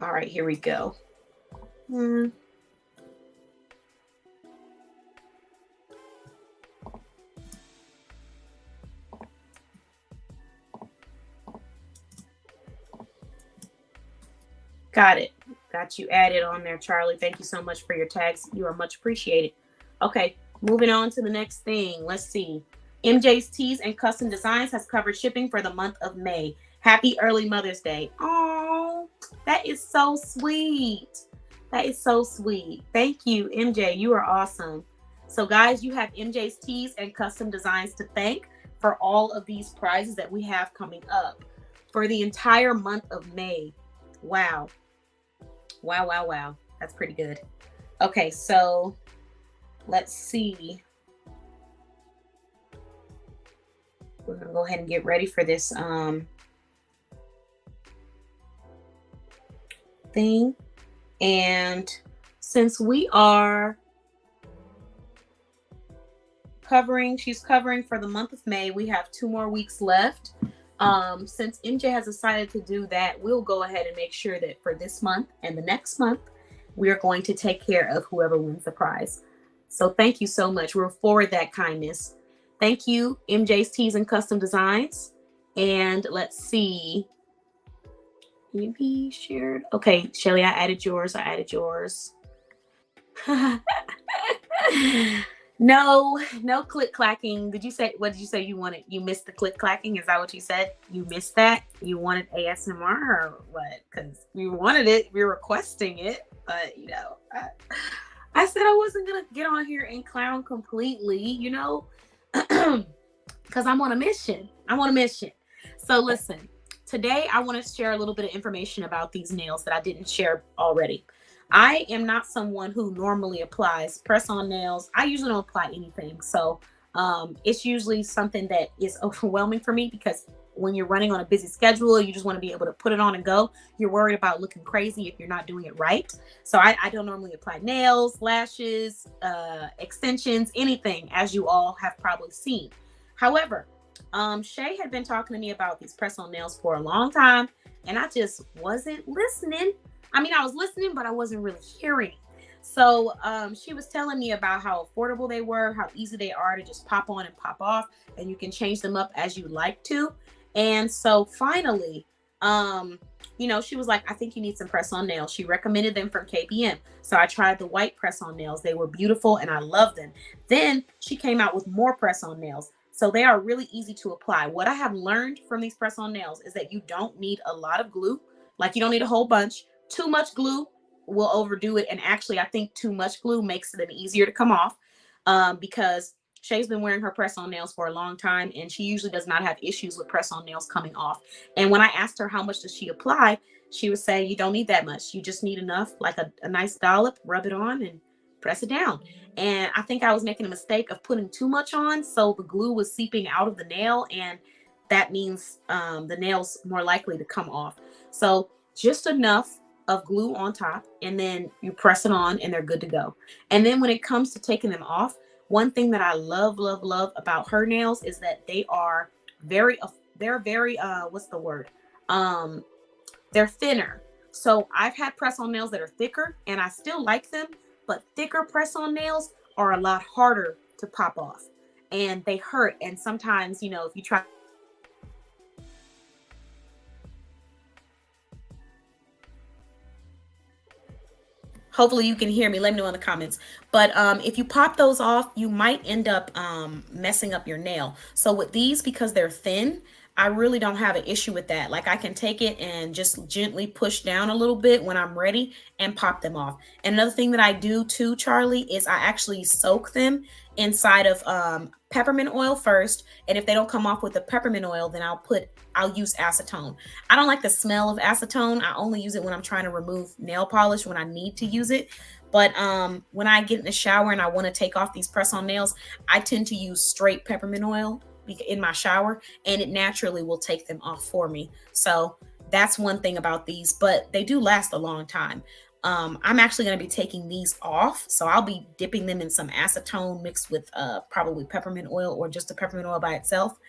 All right, here we go. Got it. Got you added on there, Charlie. Thank you so much for your tags. You are much appreciated. Okay, moving on to the next thing. Let's see. MJ's Tees and Custom Designs has covered shipping for the month of May. Happy early Mother's Day. Oh, that is so sweet. That is so sweet. Thank you, MJ. You are awesome. So, guys, you have MJ's Tees and Custom Designs to thank for all of these prizes that we have coming up for the entire month of May. Wow. Wow. That's pretty good. Okay, so let's see. We're going to go ahead and get ready for this thing. And since we are she's covering for the month of May, we have 2 more weeks left. Since MJ has decided to do that, we'll go ahead and make sure that for this month and the next month, we are going to take care of whoever wins the prize. So thank you so much. We'll forward that kindness. Thank you, MJ's Tees and Custom Designs. And let's see. Maybe shared. Okay, Shelly, I added yours. No click clacking. What did you say you wanted? You missed the click clacking? Is that what you said? You missed that? You wanted ASMR or what? Because we wanted it. We were requesting it. But, I said I wasn't going to get on here and clown completely, because I'm on a mission. So listen, today I want to share a little bit of information about these nails that I didn't share already. I am not someone who normally applies press-on nails. I usually don't apply anything. So it's usually something that is overwhelming for me because when you're running on a busy schedule, you just want to be able to put it on and go. You're worried about looking crazy if you're not doing it right. So I don't normally apply nails, lashes, extensions, anything, as you all have probably seen. However, Shay had been talking to me about these press-on nails for a long time, and I just wasn't listening. I mean, I was listening, but I wasn't really hearing. So she was telling me about how affordable they were, how easy they are to just pop on and pop off, and you can change them up as you like to. And so finally, she was like, I think you need some press-on nails. She recommended them from KBM. So I tried the white press-on nails. They were beautiful and I love them. Then she came out with more press-on nails. So they are really easy to apply. What I have learned from these press-on nails is that you don't need a lot of glue. Like you don't need a whole bunch. Too much glue will overdo it. And actually, I think too much glue makes them easier to come off, because Shay's been wearing her press-on nails for a long time, and she usually does not have issues with press-on nails coming off. And when I asked her how much does she apply, she was saying you don't need that much. You just need enough, like a nice dollop, rub it on and press it down. And I think I was making a mistake of putting too much on, so the glue was seeping out of the nail, and that means the nail's more likely to come off. So just enough of glue on top, and then you press it on and they're good to go. And then when it comes to taking them off, one thing that I love, love, love about her nails is that they are they're very, what's the word? They're thinner. So I've had press-on nails that are thicker and I still like them, but thicker press-on nails are a lot harder to pop off and they hurt. And sometimes, you know, if you try, hopefully you can hear me. Let me know in the comments. But if you pop those off, you might end up messing up your nail. So with these, because they're thin, I really don't have an issue with that. Like I can take it and just gently push down a little bit when I'm ready and pop them off. And another thing that I do too, Charlie, is I actually soak them inside of peppermint oil first. And if they don't come off with the peppermint oil, then I'll use acetone. I don't like the smell of acetone. I only use it when I'm trying to remove nail polish, when I need to use it. But when I get in the shower and I want to take off these press-on nails, I tend to use straight peppermint oil in my shower, and it naturally will take them off for me. So that's one thing about these, but they do last a long time. I'm actually going to be taking these off, so I'll be dipping them in some acetone mixed with probably peppermint oil or just the peppermint oil by itself.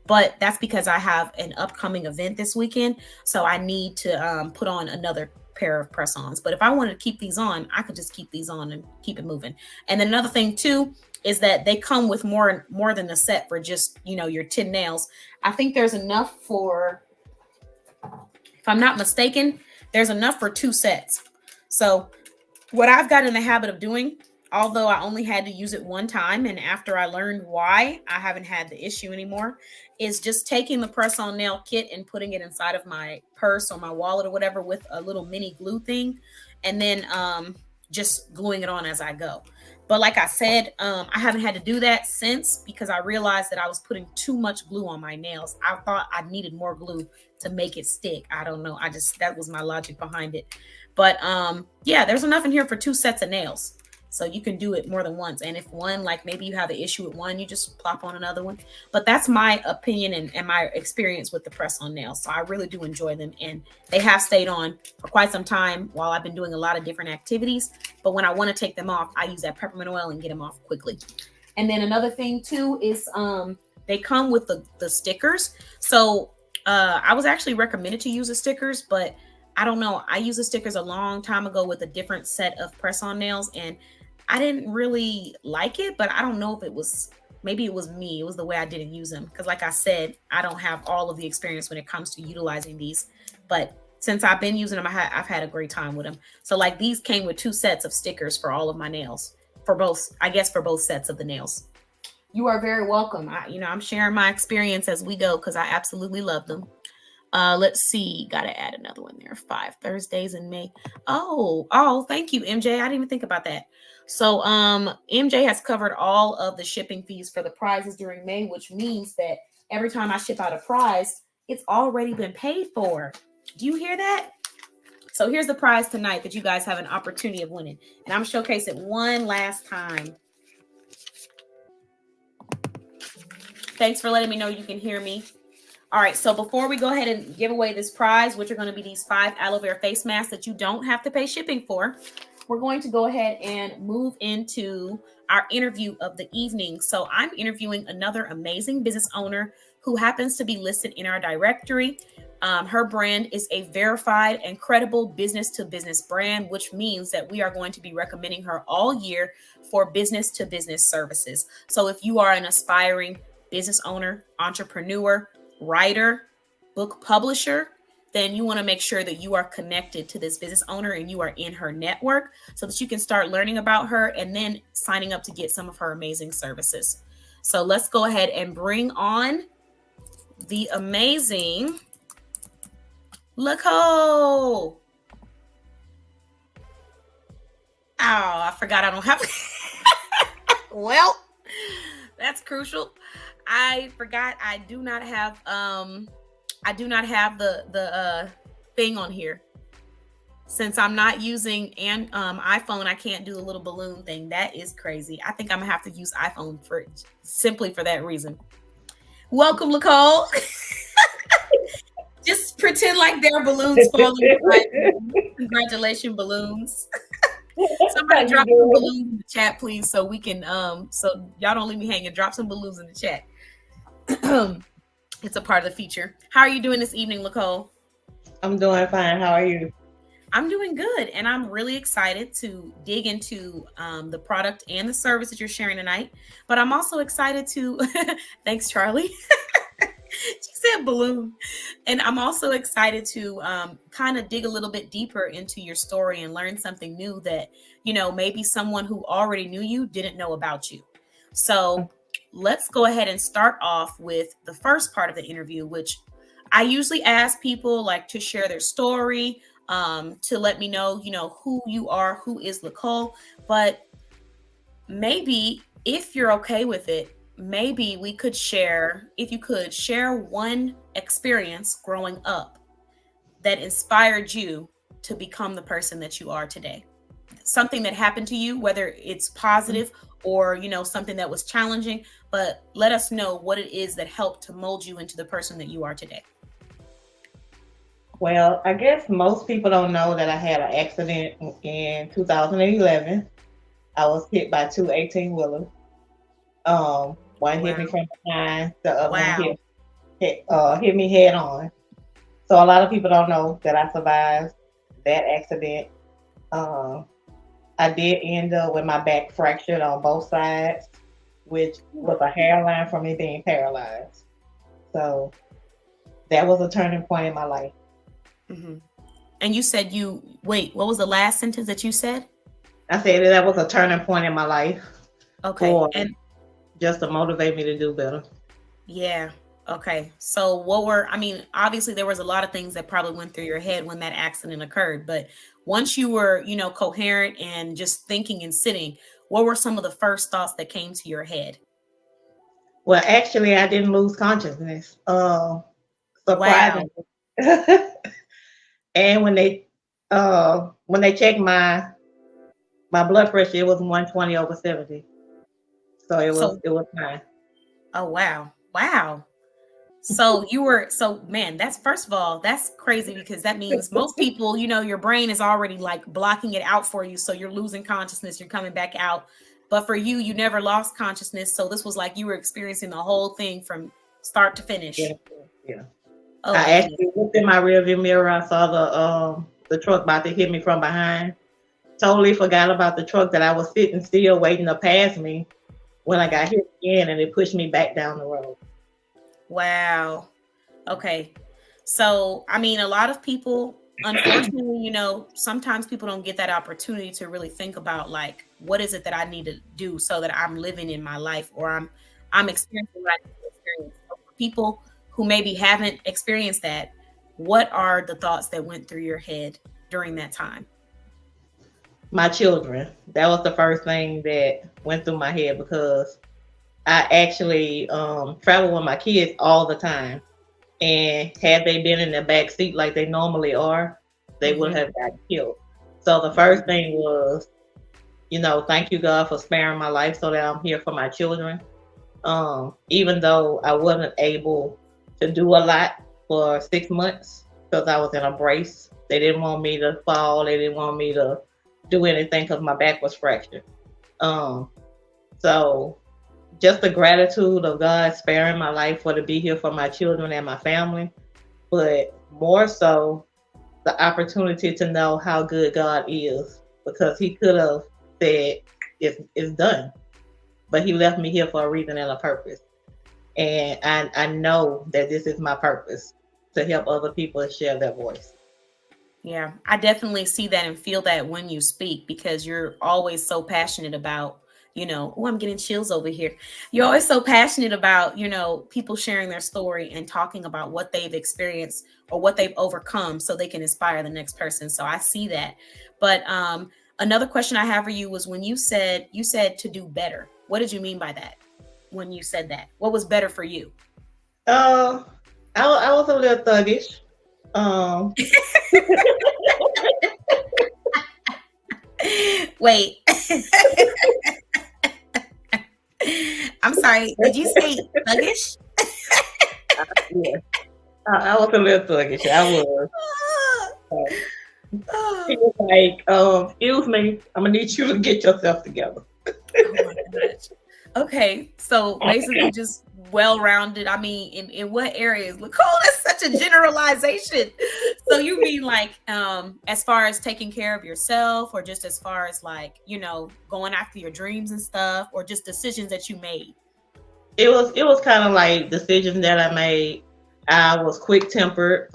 But that's because I have an upcoming event this weekend, so I need to put on another pair of press-ons. But if I wanted to keep these on, I could just keep these on and keep it moving. And then another thing too is that they come with more than a set for just, you know, your 10 nails. I think there's enough for, if I'm not mistaken, there's enough for 2 sets. So what I've got in the habit of doing, although I only had to use it one time, and after I learned why, I haven't had the issue anymore, is just taking the press-on nail kit and putting it inside of my purse or my wallet or whatever with a little mini glue thing, and then just gluing it on as I go. But like I said, I haven't had to do that since, because I realized that I was putting too much glue on my nails. I thought I needed more glue to make it stick. I don't know. That was my logic behind it. But yeah, there's enough in here for 2 sets of nails. So you can do it more than once. And if one, like maybe you have an issue with one, you just plop on another one. But that's my opinion and my experience with the press-on nails. So I really do enjoy them. And they have stayed on for quite some time while I've been doing a lot of different activities. But when I want to take them off, I use that peppermint oil and get them off quickly. And then another thing too is they come with the stickers. So I was actually recommended to use the stickers, but I don't know. I used the stickers a long time ago with a different set of press-on nails, and I didn't really like it, but I don't know if it was, maybe it was me. It was the way I didn't use them. Because like I said, I don't have all of the experience when it comes to utilizing these. But since I've been using them, I've had a great time with them. So like these came with 2 sets of stickers for all of my nails. For both, I guess for both sets of the nails. You are very welcome. I'm sharing my experience as we go because I absolutely love them. Let's see. Got to add another one there. 5 Thursdays in May. Oh, thank you, MJ. I didn't even think about that. So MJ has covered all of the shipping fees for the prizes during May, which means that every time I ship out a prize, it's already been paid for. Do you hear that? So here's the prize tonight that you guys have an opportunity of winning. And I'm showcasing it one last time. Thanks for letting me know you can hear me. All right, so before we go ahead and give away this prize, which are going to be these 5 aloe vera face masks that you don't have to pay shipping for, we're going to go ahead and move into our interview of the evening. So I'm interviewing another amazing business owner who happens to be listed in our directory. Her brand is a verified and credible business-to-business brand, which means that we are going to be recommending her all year for business-to-business services. So if you are an aspiring business owner, entrepreneur, writer, book publisher, then you want to make sure that you are connected to this business owner and you are in her network so that you can start learning about her and then signing up to get some of her amazing services. So let's go ahead and bring on the amazing Nicole. I forgot I don't have. Well, that's crucial. I forgot I do not have the thing on here. Since I'm not using an iPhone, I can't do the little balloon thing. That is crazy. I think I'm gonna have to use iPhone for simply for that reason. Welcome, Nicole. Just pretend like there are balloons falling. Congratulations, balloons. Somebody drop some balloons in the chat, please, so we can so y'all don't leave me hanging. Drop some balloons in the chat. It's a part of the feature. How are you doing this evening, Nicole? I'm doing fine. How are you? I'm doing good, and I'm really excited to dig into the product and the service that you're sharing tonight. But I'm also excited to, thanks, Charlie. She said balloon. And I'm also excited to kind of dig a little bit deeper into your story and learn something new that, maybe someone who already knew you didn't know about you. So let's go ahead and start off with the first part of the interview, which I usually ask people like to share their story, to let me know, who you are, who is Nicole. But maybe if you're okay with it, maybe we could share, if you could share one experience growing up that inspired you to become the person that you are today. Something that happened to you, whether it's positive or, something that was challenging, but let us know what it is that helped to mold you into the person that you are today. Well, I guess most people don't know that I had an accident in 2011. I was hit by two 18-wheelers. One hit me from behind, the other one hit me head on. So a lot of people don't know that I survived that accident. I did end up with my back fractured on both sides, which was a hairline from me being paralyzed. So that was a turning point in my life. Mm-hmm. And you said what was the last sentence that you said? I said that was a turning point in my life. Okay. And just to motivate me to do better. Yeah. Okay. So obviously there was a lot of things that probably went through your head when that accident occurred, but once you were, coherent and just thinking and sitting, what were some of the first thoughts that came to your head? Well, actually, I didn't lose consciousness. Surprisingly. Wow. And when they checked my blood pressure, it was 120/70. So it was fine. Oh wow. Wow. So man, that's, first of all, that's crazy, because that means most people, your brain is already like blocking it out for you. So you're losing consciousness, you're coming back out. But for you, you never lost consciousness. So this was like you were experiencing the whole thing from start to finish. Yeah. Oh, I actually looked in my rearview mirror. I saw the truck about to hit me from behind. Totally forgot about the truck that I was sitting still waiting to pass me when I got hit again, and it pushed me back down the road. Wow. Okay. So, a lot of people, unfortunately, sometimes people don't get that opportunity to really think about, like, what is it that I need to do so that I'm living in my life, or I'm experiencing what I need to experience. So for people who maybe haven't experienced that, what are the thoughts that went through your head during that time? My children. That was the first thing that went through my head, because I actually travel with my kids all the time. And had they been in the back seat like they normally are, they would have gotten killed. So the first thing was, thank you, God, for sparing my life so that I'm here for my children. Even though I wasn't able to do a lot for 6 months because I was in a brace. They didn't want me to fall. They didn't want me to do anything because my back was fractured. So just the gratitude of God sparing my life to be here for my children and my family, but more so the opportunity to know how good God is, because he could have said it's done, but he left me here for a reason and a purpose. And I know that this is my purpose, to help other people share their voice. Yeah, I definitely see that and feel that when you speak, because you're always so passionate about, I'm getting chills over here. You're always so passionate about, people sharing their story and talking about what they've experienced or what they've overcome so they can inspire the next person. So I see that. But Another question I have for you was when you said to do better. What did you mean by that? When you said that, what was better for you? Uh, I was a little thuggish. Um, Wait. I'm sorry. Did you say thuggish? yeah, I was a little thuggish. I was. He was like, excuse me, I'm gonna need you to get yourself together. Oh my gosh. Okay, so basically just well-rounded. I mean, in what areas? Nicole, that's such a generalization. So you mean like as far as taking care of yourself, or just as far as like, going after your dreams and stuff, or just decisions that you made? It was kind of like decisions that I made. I was quick tempered.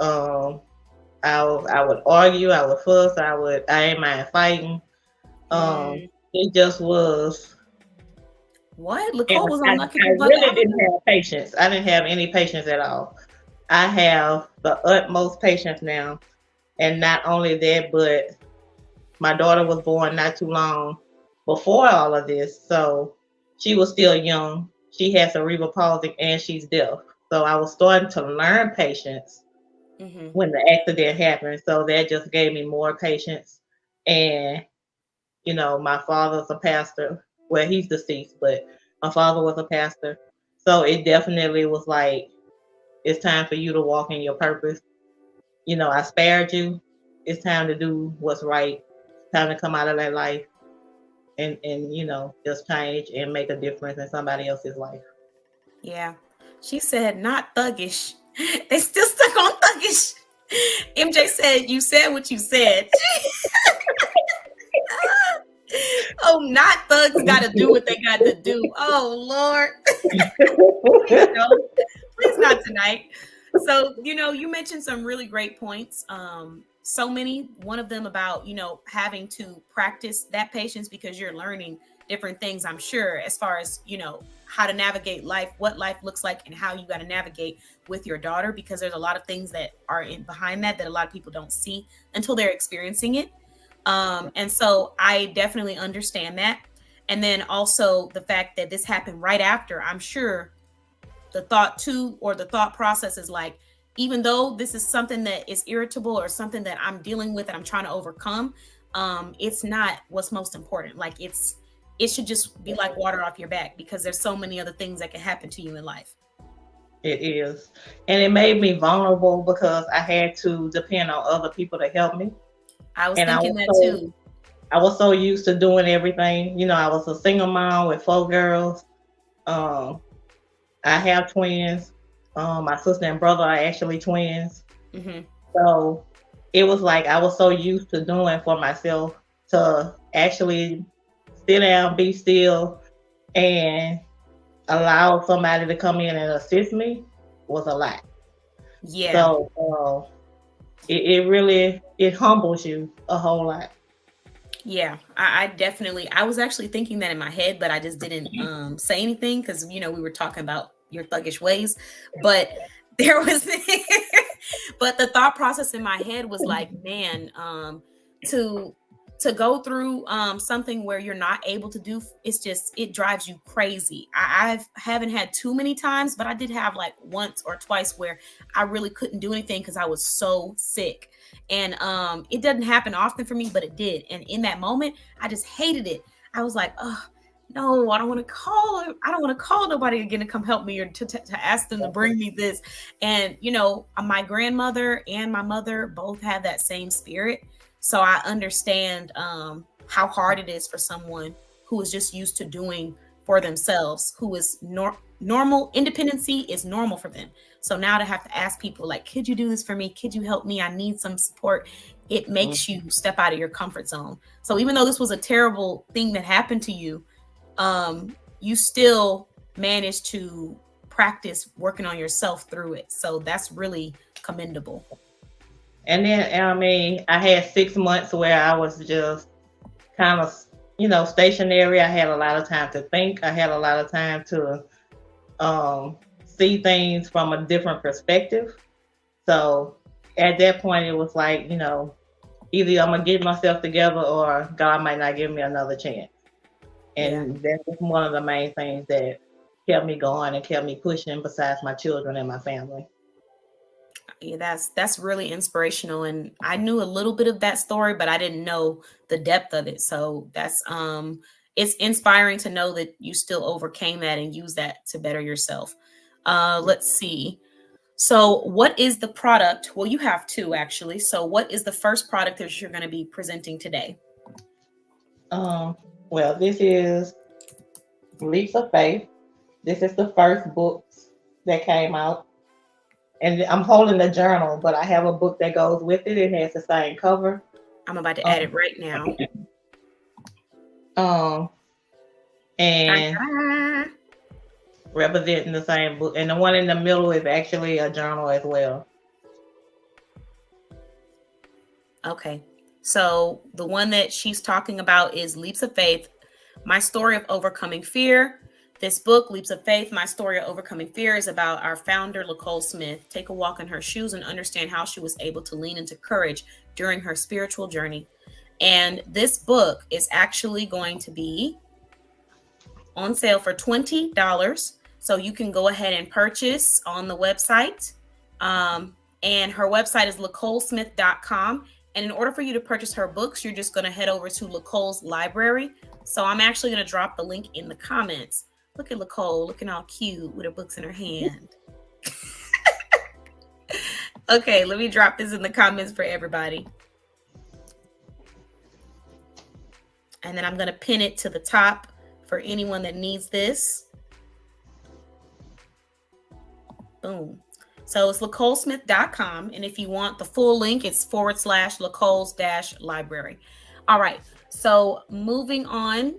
I would argue, I would fuss, I ain't mind fighting. It just was. What? And Nicole was I, on Lucky I Buck really Avenue? didn't have patience. I didn't have any patience at all. I have the utmost patience now. And not only that, but my daughter was born not too long before all of this. So she was still young. She has cerebral palsy and she's deaf. So I was starting to learn patience Mm-hmm. when the accident happened. So that just gave me more patience. And, my father's a pastor. Well, he's deceased, but my father was a pastor. So it definitely was like, it's time for you to walk in your purpose. I spared you. It's time to do what's right. It's time to come out of that life and just change and make a difference in somebody else's life. Yeah. She said not thuggish. They still stuck on thuggish. MJ said, you said what you said. Oh, not thugs got to do what they got to do. Oh, Lord. Please, no. Please not tonight. So, you mentioned some really great points. So many, one of them about, having to practice that patience because you're learning different things, I'm sure, as far as, how to navigate life, what life looks like, and how you got to navigate with your daughter, because there's a lot of things that are behind that a lot of people don't see until they're experiencing it. And so I definitely understand that. And then also the fact that this happened right after, I'm sure the thought process is like, even though this is something that is irritable or something that I'm dealing with and I'm trying to overcome, it's not what's most important. Like it should just be like water off your back, because there's so many other things that can happen to you in life. It is. And it made me vulnerable because I had to depend on other people to help me. I was And thinking that too. I was so used to doing everything. I was a single mom with 4 girls. I have twins. My sister and brother are actually twins. Mm-hmm. So it was like I was so used to doing for myself to actually sit down, be still, and allow somebody to come in and assist me was a lot. Yeah. So it really humbles you a whole lot. Yeah, I definitely, I was actually thinking that in my head, but I just didn't say anything because, we were talking about your thuggish ways, but there was, but the thought process in my head was like, man, to go through something where you're not able to do, it drives you crazy. I haven't had too many times, but I did have like once or twice where I really couldn't do anything because I was so sick. And it doesn't happen often for me, but it did. And in that moment, I just hated it. I was like, oh, no, I don't want to call. I don't want to call nobody again to come help me or to ask them to bring me this. And, my grandmother and my mother both have that same spirit. So I understand how hard it is for someone who is just used to doing for themselves, who is normal. Independency is normal for them. So now to have to ask people like, could you do this for me? Could you help me? I need some support. It makes you step out of your comfort zone. So even though this was a terrible thing that happened to you, you still managed to practice working on yourself through it. So that's really commendable. And then, I had 6 months where I was just kind of, stationary. I had a lot of time to think. I had a lot of time to see things from a different perspective. So at that point, it was like, either I'm gonna get myself together or God might not give me another chance. Yeah. And that was one of the main things that kept me going and kept me pushing besides my children and my family. Yeah, that's really inspirational. And I knew a little bit of that story, but I didn't know the depth of it. So that's it's inspiring to know that you still overcame that and use that to better yourself. Let's see. So what is the product? Well, you have two actually. So what is the first product that you're going to be presenting today? Um, well, this is Leaps of Faith. This is the first books that came out. And I'm holding the journal, but I have a book that goes with it. It has the same cover. I'm about to add Um, it right now. um, and Ta-da! representing the same book. And the one in the middle is actually a journal as well. Okay. So the one that she's talking about is Leaps of Faith, My Story of Overcoming Fear. This book, Leaps of Faith, My Story of Overcoming Fear, is about our founder, Nicole Smith. Take a walk in her shoes and understand how she was able to lean into courage during her spiritual journey. And this book is actually going to be on sale for $20. So you can go ahead and purchase on the website. And her website is LacoleSmith.com. And in order for you to purchase her books, you're just going to head over to Lacole's library. So I'm actually going to drop the link in the comments. Look at Lacole looking all cute with her books in her hand. Okay, let me drop this in the comments for everybody. And then I'm going to pin it to the top for anyone that needs this. Boom. So it's LacoleSmith.com. And if you want the full link, it's /Lacole's-library. All right. So moving on,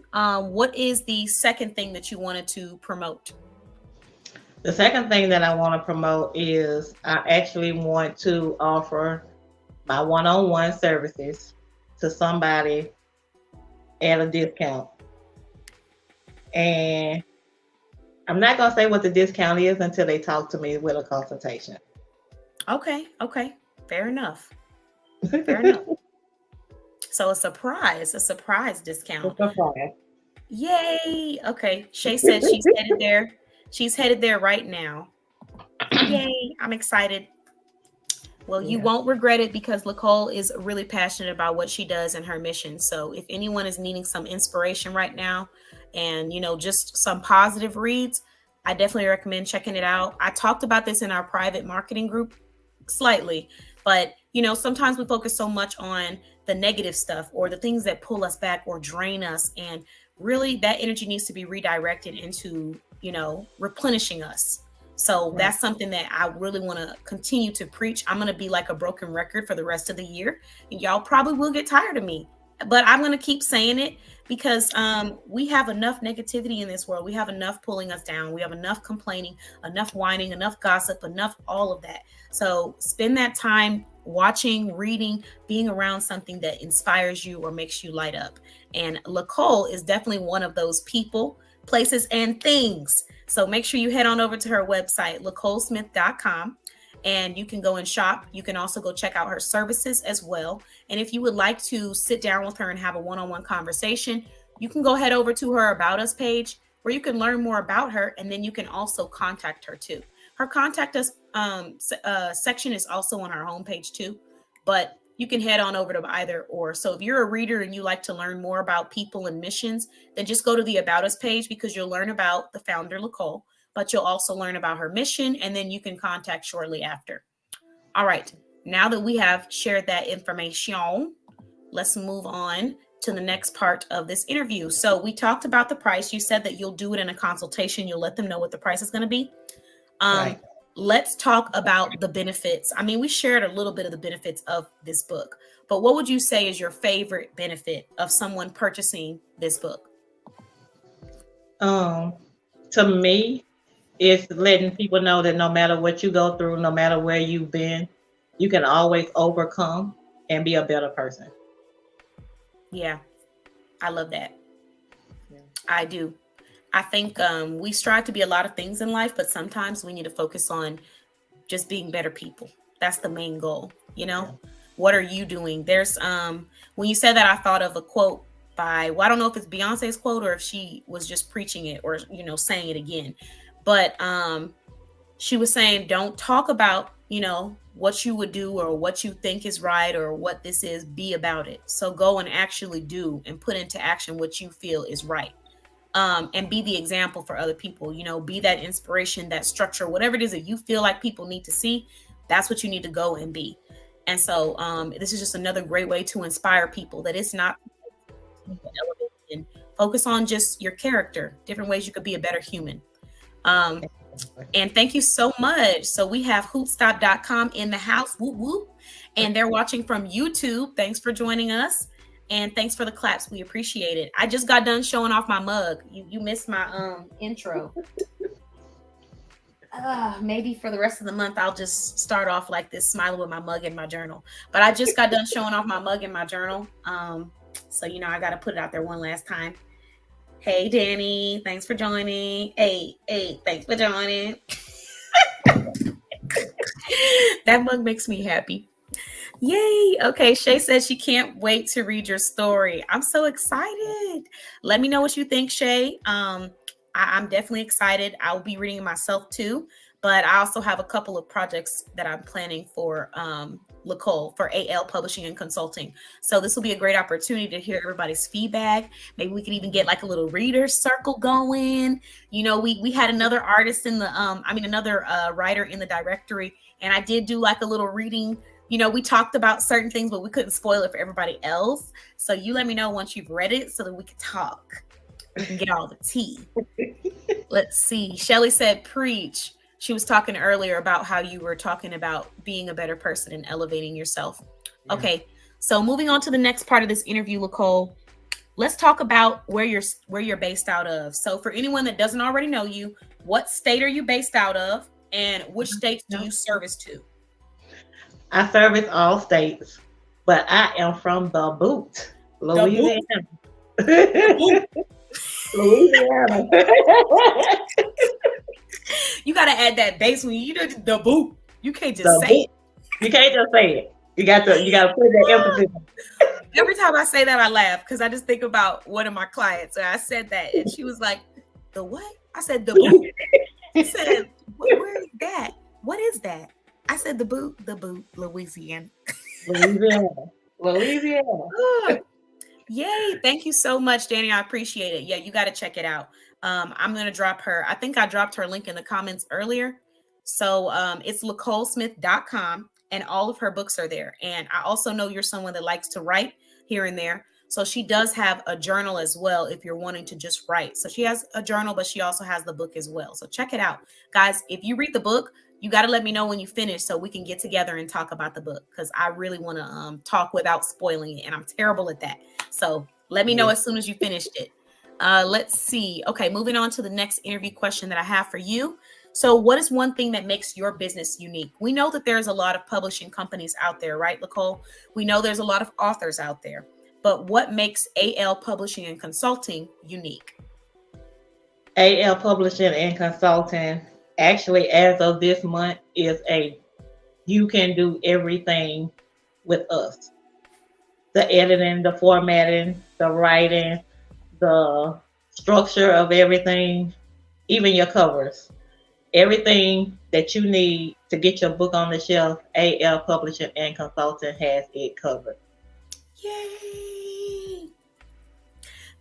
what is the second thing that you wanted to promote? The second thing that I want to promote is I actually want to offer my one-on-one services to somebody at a discount. And I'm not going to say what the discount is until they talk to me with a consultation. Okay. Fair enough. Fair enough. So a surprise discount. Yay. Okay. Shay said she's headed there. She's headed there right now. Yay. I'm excited. Well, you won't regret it because Lacole is really passionate about what she does and her mission. So if anyone is needing some inspiration right now and, just some positive reads, I definitely recommend checking it out. I talked about this in our private marketing group slightly, but, sometimes we focus so much on the negative stuff or the things that pull us back or drain us. And really that energy needs to be redirected into, replenishing us. So that's something that I really want to continue to preach. I'm going to be like a broken record for the rest of the year. And y'all probably will get tired of me, but I'm going to keep saying it because we have enough negativity in this world. We have enough pulling us down. We have enough complaining, enough whining, enough gossip, enough all of that. So spend that time watching, reading, being around something that inspires you or makes you light up. And Lacole is definitely one of those people, places, and things. So make sure you head on over to her website, LacoleSmith.com, and you can go and shop. You can also go check out her services as well. And if you would like to sit down with her and have a one-on-one conversation, you can go head over to her About Us page where you can learn more about her. And then you can also contact her too. Her contact us section is also on her homepage too, but you can head on over to either or. So if you're a reader and you like to learn more about people and missions, then just go to the About Us page because you'll learn about the founder, Lacole, but you'll also learn about her mission, and then you can contact shortly after. All right. Now that we have shared that information, let's move on to the next part of this interview. So we talked about the price. You said that you'll do it in a consultation. You'll let them know what the price is going to be. Right. Let's talk about the benefits. I mean, we shared a little bit of the benefits of this book, but what would you say is your favorite benefit of someone purchasing this book? To me, it's letting people know that no matter what you go through, no matter where you've been, you can always overcome and be a better person. Yeah, I love that. Yeah. I do. I think we strive to be a lot of things in life, but sometimes we need to focus on just being better people. That's the main goal, What are you doing? There's when you said that, I thought of a quote by, well, I don't know if it's Beyonce's quote or if she was just preaching it or, you know, saying it again. But she was saying, don't talk about, you know, what you would do or what you think is right or what this is, be about it. So go and actually do and put into action what you feel is right. And be the example for other people, you know, be that inspiration, that structure, whatever it is that you feel like people need to see, that's what you need to go and be. And so this is just another great way to inspire people that it's not elevate and focus on just your character, different ways you could be a better human. And thank you so much. So we have hoopstop.com in the house, whoop whoop, and they're watching from YouTube. Thanks for joining us. And thanks for the claps. We appreciate it. I just got done showing off my mug. You missed my intro. Maybe for the rest of the month, I'll just start off like this, smiling with my mug and my journal. But I just got done showing off my mug and my journal. So, you know, I got to put it out there one last time. Hey, Danny, thanks for joining. Hey, thanks for joining. That mug makes me happy. Yay. Okay. Shay says she can't wait to read your story. I'm so excited. Let me know what you think, Shay. I'm definitely excited. I'll be reading it myself too, but I also have a couple of projects that I'm planning for Nicole for AL Publishing and Consulting. So this will be a great opportunity to hear everybody's feedback. Maybe we could even get like a little reader circle going. You know, we had another artist in the, another writer in the directory, and I did do like a little reading. You know, we talked about certain things, but we couldn't spoil it for everybody else. So you let me know once you've read it so that we can talk. We can get all the tea. Let's see. Shelly said, preach. She was talking earlier about how you were talking about being a better person and elevating yourself. Yeah. Okay. So moving on to the next part of this interview, Nicole, let's talk about where you're based out of. So for anyone that doesn't already know you, what state are you based out of and which states do you service to? I service all states, but I am from the boot, Louisiana. Louisiana. You got to add that bass when you do the boot. You can't just say it. You can't just say it. You got to put that emphasis. Every time I say that, I laugh because I just think about one of my clients. And I said that, and she was like, "The what?" I said, "The boot." She said, "Where is that? What is that?" I said, the boot, Louisiana. Louisiana. Yay. Thank you so much, Danny. I appreciate it. Yeah, you got to check it out. I'm going to drop her. I think I dropped her link in the comments earlier. So it's NicoleSmith.com and all of her books are there. And I also know you're someone that likes to write here and there. So she does have a journal as well if you're wanting to just write. So she has a journal, but she also has the book as well. So check it out. Guys, if you read the book, you got to let me know when you finish so we can get together and talk about the book because I really want to talk without spoiling it. And I'm terrible at that. So let me know as soon as you finished it. Let's see. Okay, moving on to the next interview question that I have for you. So what is one thing that makes your business unique? We know that there's a lot of publishing companies out there, right, Nicole? We know there's a lot of authors out there. But what makes AL Publishing and Consulting unique? AL Publishing and Consulting, actually, as of this month, is you can do everything with us. The editing, the formatting, the writing, the structure of everything, even your covers. Everything that you need to get your book on the shelf, AL Publishing and Consulting has it covered. Yay!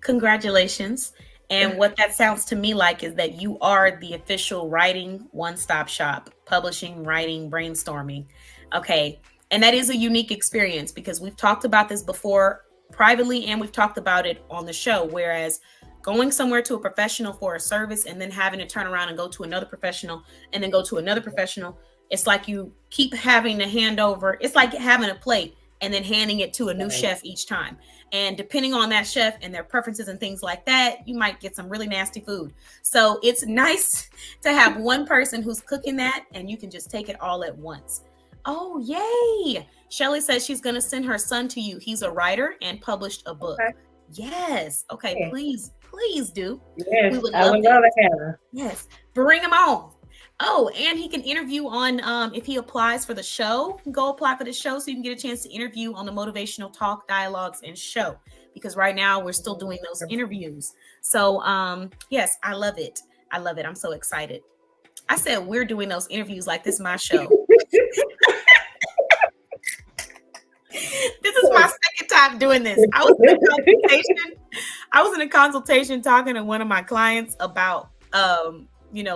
Congratulations. And what that sounds to me like is that you are the official writing one-stop shop, publishing, writing, brainstorming. Okay. And that is a unique experience because we've talked about this before privately and we've talked about it on the show. Whereas going somewhere to a professional for a service and then having to turn around and go to another professional and then go to another professional, it's like you keep having to hand over. It's like having a plate and then handing it to a new chef each time. And depending on that chef and their preferences and things like that, you might get some really nasty food. So it's nice to have one person who's cooking that and you can just take it all at once. Oh, yay. Shelly says she's going to send her son to you. He's a writer and published a book. Okay. Yes. Okay. Yeah. Please do. Yes. We would love to have her. Yes. Bring him on. Oh, and he can interview on if he applies for the show, go apply for the show so you can get a chance to interview on the Motivational Talk, Dialogues, and Show. Because right now we're still doing those interviews. So yes, I love it. I love it. I'm so excited. I said we're doing those interviews like this is my show. This is my second time doing this. I was in a consultation talking to one of my clients about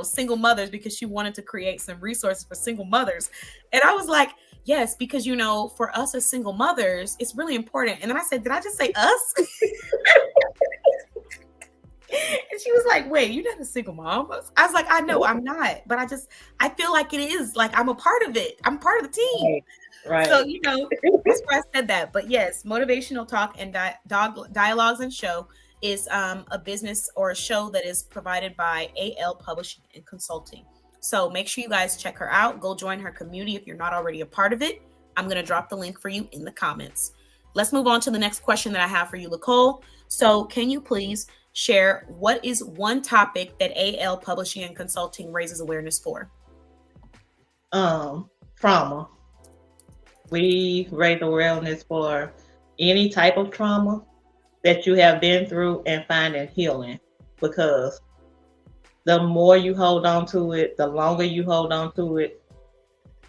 single mothers, because she wanted to create some resources for single mothers. And I was like, yes, because for us as single mothers, it's really important. And then I said, did I just say us? And she was like, wait, you're not a single mom. I was like, I know I'm not, but I feel like it is, like I'm a part of it. I'm part of the team. Right. So, that's why I said that. But yes, Motivational Talk and Dialogues and Show is a business or a show that is provided by AL Publishing and Consulting. So make sure you guys check her out. Go join her community if you're not already a part of it. I'm going to drop the link for you in the comments. Let's move on to the next question that I have for you, Nicole. So can you please share what is one topic that AL Publishing and Consulting raises awareness for? Trauma. We raise awareness for any type of trauma that you have been through and finding healing, because the more you hold on to it, the longer you hold on to it,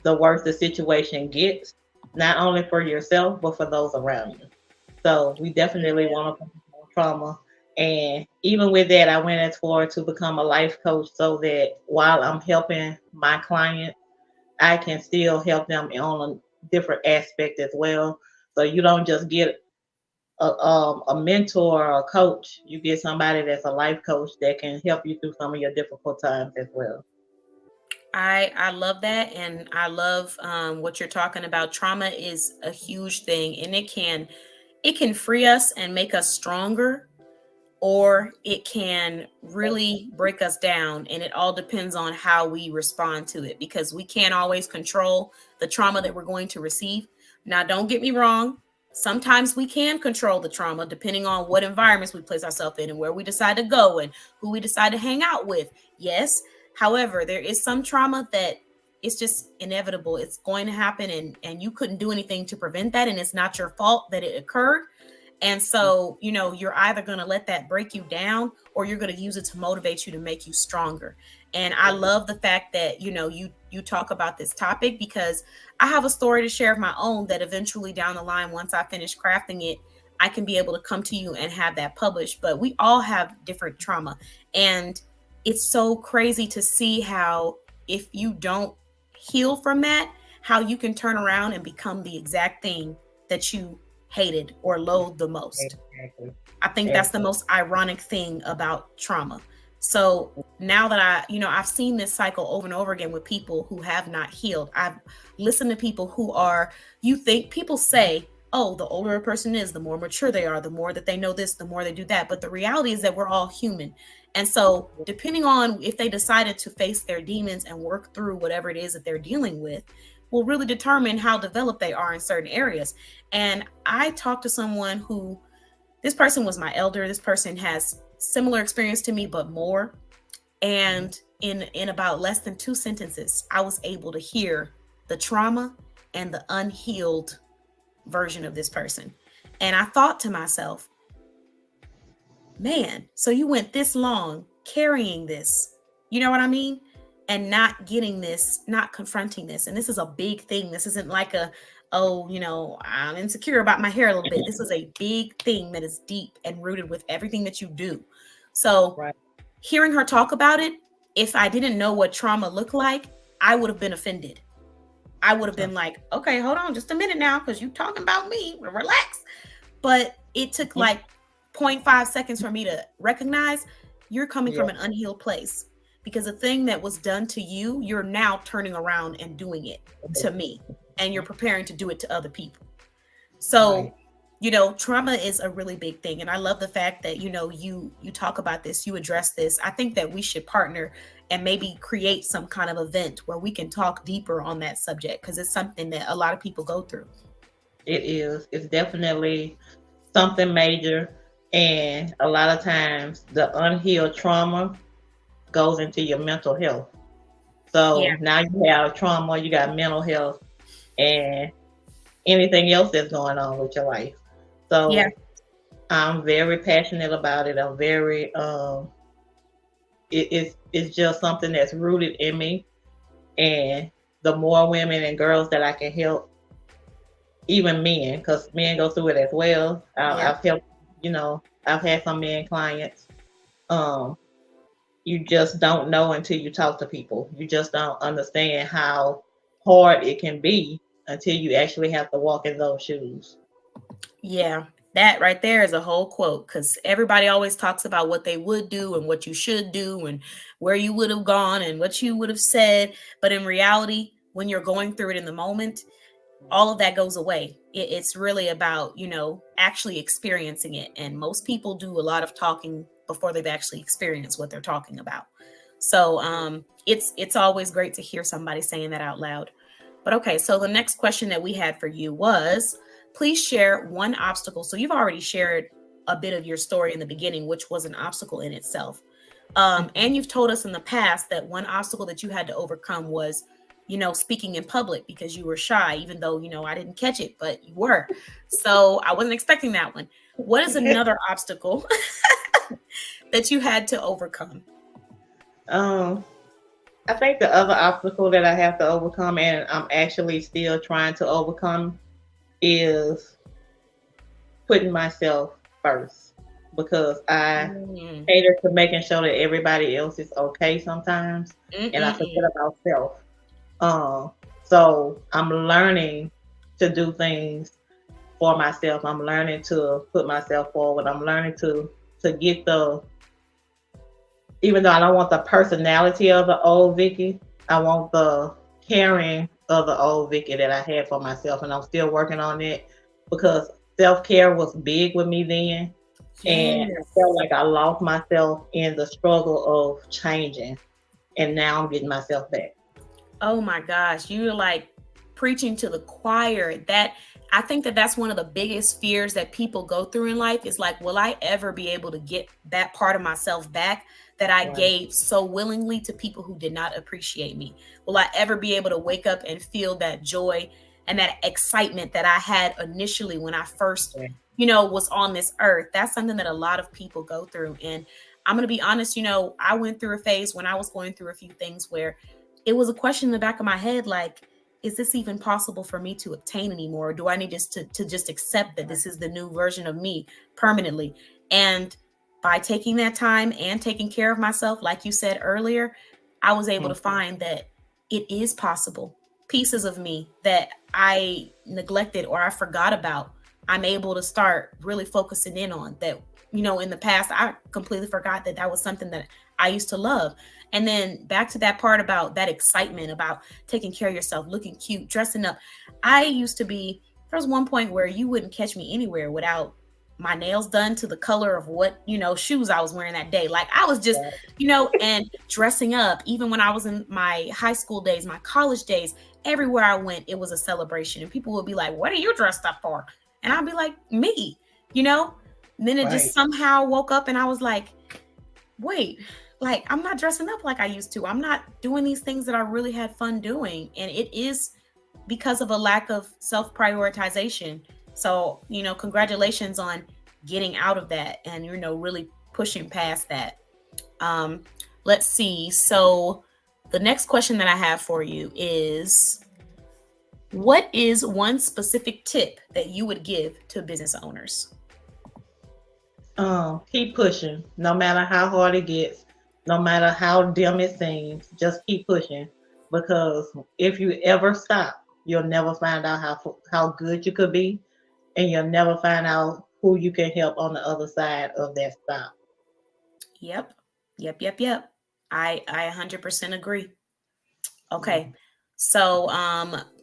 the worse the situation gets, not only for yourself, but for those around you. So we definitely want to focus on trauma. And even with that, I went as far to become a life coach so that while I'm helping my client, I can still help them on a different aspect as well. So you don't just get a mentor or a coach, you get somebody that's a life coach that can help you through some of your difficult times as well. I love that, and I love what you're talking about. Trauma is a huge thing, and it can free us and make us stronger, or it can really break us down, and it all depends on how we respond to it, because we can't always control the trauma that we're going to receive. Now, don't get me wrong. Sometimes we can control the trauma depending on what environments we place ourselves in and where we decide to go and who we decide to hang out with. Yes. However, there is some trauma that it's just inevitable. It's going to happen, and you couldn't do anything to prevent that. And it's not your fault that it occurred. And so, you're either going to let that break you down, or you're going to use it to motivate you to make you stronger. And I love the fact that, you talk about this topic, because I have a story to share of my own that eventually down the line, once I finish crafting it, I can be able to come to you and have that published. But we all have different trauma. And it's so crazy to see how, if you don't heal from that, how you can turn around and become the exact thing that you hated or loathed the most. Exactly. I think that's the most ironic thing about trauma. So now that I've seen this cycle over and over again with people who have not healed. I've listened to people who people say, oh, the older a person is, the more mature they are, the more that they know this, the more they do that. But the reality is that we're all human. And so depending on if they decided to face their demons and work through whatever it is that they're dealing with, will really determine how developed they are in certain areas. And I talked to someone who, this person was my elder. This person has similar experience to me, but more. And in about less than 2 sentences, I was able to hear the trauma and the unhealed version of this person. And I thought to myself, man, so you went this long carrying this, you know what I mean? And not getting this, not confronting this. And this is a big thing. This isn't like I'm insecure about my hair a little bit. This is a big thing that is deep and rooted with everything that you do. So Hearing her talk about it, if I didn't know what trauma looked like, I would have been offended. I would have been like, okay, hold on just a minute now, because you talking about me, relax. But it took like 0.5 seconds for me to recognize you're coming from an unhealed place, because the thing that was done to you, you're now turning around and doing it to me, and you're preparing to do it to other people. So, trauma is a really big thing. And I love the fact that, you talk about this, you address this. I think that we should partner and maybe create some kind of event where we can talk deeper on that subject, because it's something that a lot of people go through. It is. It's definitely something major. And a lot of times the unhealed trauma goes into your mental health. So Yeah. now you have trauma, you got mental health, and anything else that's going on with your life. Yeah. So I'm very passionate about it. I'm very it's just something that's rooted in me. And the more women and girls that I can help, even men, because men go through it as well. Yeah. I've helped, I've had some men clients. Um, you just don't know until you talk to people. You just don't understand how hard it can be until you actually have to walk in those shoes. Yeah, that right there is a whole quote because everybody always talks about what they would do and what you should do and where you would have gone and what you would have said. But in reality, when you're going through it in the moment, all of that goes away. It's really about, actually experiencing it. And most people do a lot of talking before they've actually experienced what they're talking about. So it's always great to hear somebody saying that out loud. But okay, so the next question that we had for you was, please share one obstacle. So you've already shared a bit of your story in the beginning, which was an obstacle in itself. And you've told us in the past that one obstacle that you had to overcome was, speaking in public because you were shy, even though, I didn't catch it, but you were. So I wasn't expecting that one. What is another obstacle that you had to overcome? I think the other obstacle that I have to overcome, and I'm actually still trying to overcome, is putting myself first, because I cater to making sure that everybody else is okay sometimes, and I forget about self. So I'm learning to do things for myself. I'm learning to put myself forward. I'm learning to get even though I don't want the personality of the old Vicky, I want the caring of the old Vicky that I had for myself. And I'm still working on it because self-care was big with me then. Yes. And I felt like I lost myself in the struggle of changing. And now I'm getting myself back. Oh my gosh, you're like preaching to the choir. That I think that's one of the biggest fears that people go through in life is like, will I ever be able to get that part of myself back that I gave so willingly to people who did not appreciate me? Will I ever be able to wake up and feel that joy and that excitement that I had initially when I first, was on this earth? That's something that a lot of people go through. And I'm going to be honest, I went through a phase when I was going through a few things where it was a question in the back of my head, like, is this even possible for me to obtain anymore? Or do I need just to just accept that this is the new version of me permanently? And by taking that time and taking care of myself, like you said earlier, I was able to find that it is possible. Pieces of me that I neglected or I forgot about, I'm able to start really focusing in on that. In the past, I completely forgot that was something that I used to love. And then back to that part about that excitement about taking care of yourself, looking cute, dressing up. I used to be, there was one point where you wouldn't catch me anywhere without my nails done to the color of what, shoes I was wearing that day. Like I was just, and dressing up, even when I was in my high school days, my college days, everywhere I went, it was a celebration. And people would be like, what are you dressed up for? And I'd be like, me, And then it just somehow woke up and I was like, wait, like I'm not dressing up like I used to. I'm not doing these things that I really had fun doing. And it is because of a lack of self-prioritization. So, congratulations on getting out of that and, really pushing past that. Let's see. So the next question that I have for you is, what is one specific tip that you would give to business owners? Keep pushing, no matter how hard it gets, no matter how dim it seems, just keep pushing. Because if you ever stop, you'll never find out how good you could be, and you'll never find out who you can help on the other side of that stop. Yep. I 100% agree. Okay. So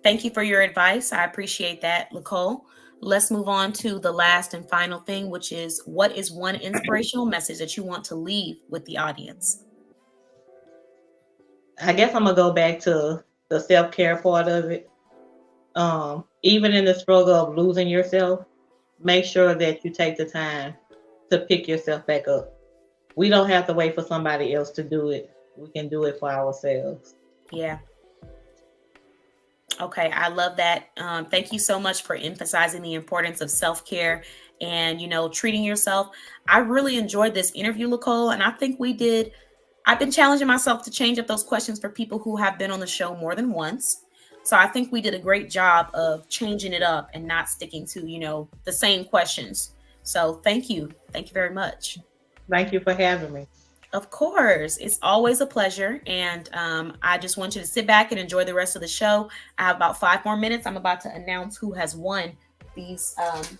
thank you for your advice. I appreciate that, Nicole. Let's move on to the last and final thing, which is, what is one inspirational message that you want to leave with the audience? I guess I'm gonna go back to the self-care part of it. Even in the struggle of losing yourself, make sure that you take the time to pick yourself back up. We don't have to wait for somebody else to do it. We can do it for ourselves. Yeah. Okay, I love that. Thank you so much for emphasizing the importance of self-care and, treating yourself. I really enjoyed this interview, Nicole, and I think I've been challenging myself to change up those questions for people who have been on the show more than once. So I think we did a great job of changing it up and not sticking to, the same questions. So thank you. Thank you very much. Thank you for having me. Of course, it's always a pleasure. And I just want you to sit back and enjoy the rest of the show. I have about 5 more minutes. I'm about to announce who has won these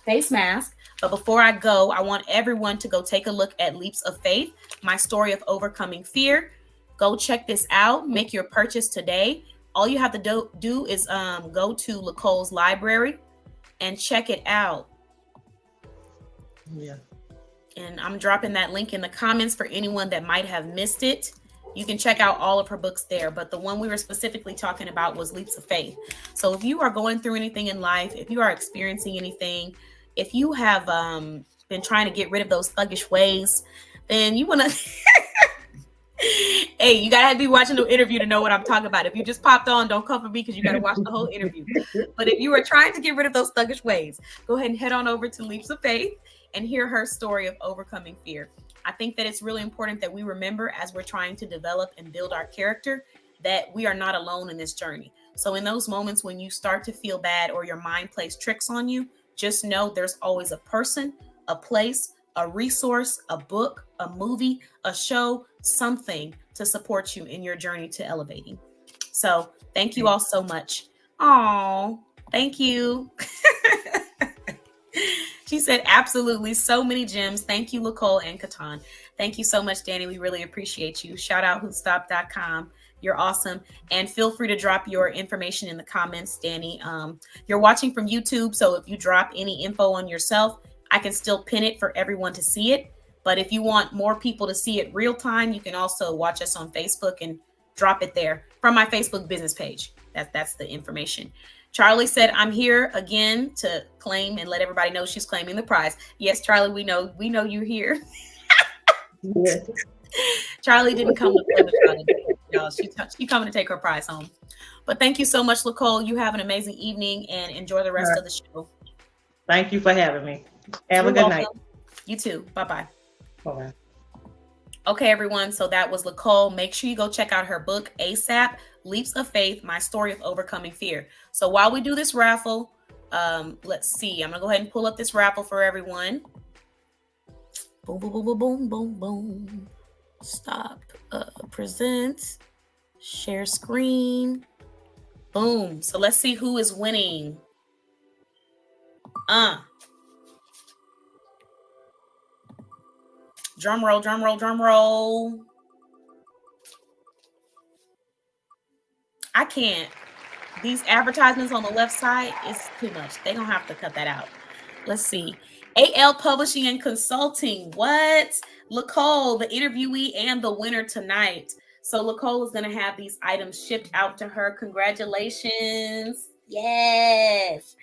face masks. But before I go, I want everyone to go take a look at Leaps of Faith, my story of overcoming fear. Go check this out. Make your purchase today. All you have to do is go to Nicole's library and check it out. Yeah. And I'm dropping that link in the comments for anyone that might have missed it. You can check out all of her books there, but the one we were specifically talking about was Leaps of Faith. So if you are going through anything in life, if you are experiencing anything, if you have been trying to get rid of those thuggish ways, then you want to... Hey, you got to be watching the interview to know what I'm talking about. If you just popped on, don't come for me because you got to watch the whole interview. But if you are trying to get rid of those thuggish ways, go ahead and head on over to Leaps of Faith and hear her story of overcoming fear. I think that it's really important that we remember as we're trying to develop and build our character that we are not alone in this journey. So in those moments when you start to feel bad or your mind plays tricks on you, just know there's always a person, a place, a resource, a book, a movie, a show, something to support you in your journey to elevating. So thank you all so much. Oh, thank you. She said, absolutely. So many gems. Thank you, Nicole and Katan. Thank you so much, Danny. We really appreciate you. Shout out hootstop.com. You're awesome. And feel free to drop your information in the comments, Danny. You're watching from YouTube. So if you drop any info on yourself, I can still pin it for everyone to see it. But if you want more people to see it real time, you can also watch us on Facebook and drop it there from my Facebook business page. That's the information. Charlie said, I'm here again to claim and let everybody know she's claiming the prize. Yes, Charlie, we know you're here. Yes. Charlie didn't come to play with y'all. She's coming to take her prize home. But thank you so much, Nicole. You have an amazing evening and enjoy the rest of the show. Thank you for having me. Have a good night. You too. Bye-bye. Bye-bye. Okay, everyone. So that was Nicole. Make sure you go check out her book, ASAP, Leaps of Faith, My Story of Overcoming Fear. So while we do this raffle, let's see. I'm going to go ahead and pull up this raffle for everyone. Boom, boom, boom, boom, boom, boom, boom. Stop. Present. Share screen. Boom. So let's see who is winning. Drum roll, drum roll, drum roll. I can't. These advertisements on the left side is too much. They're going to have to cut that out. Let's see. AL Publishing and Consulting. What? Nicole, the interviewee and the winner tonight. So Nicole is going to have these items shipped out to her. Congratulations. Yes.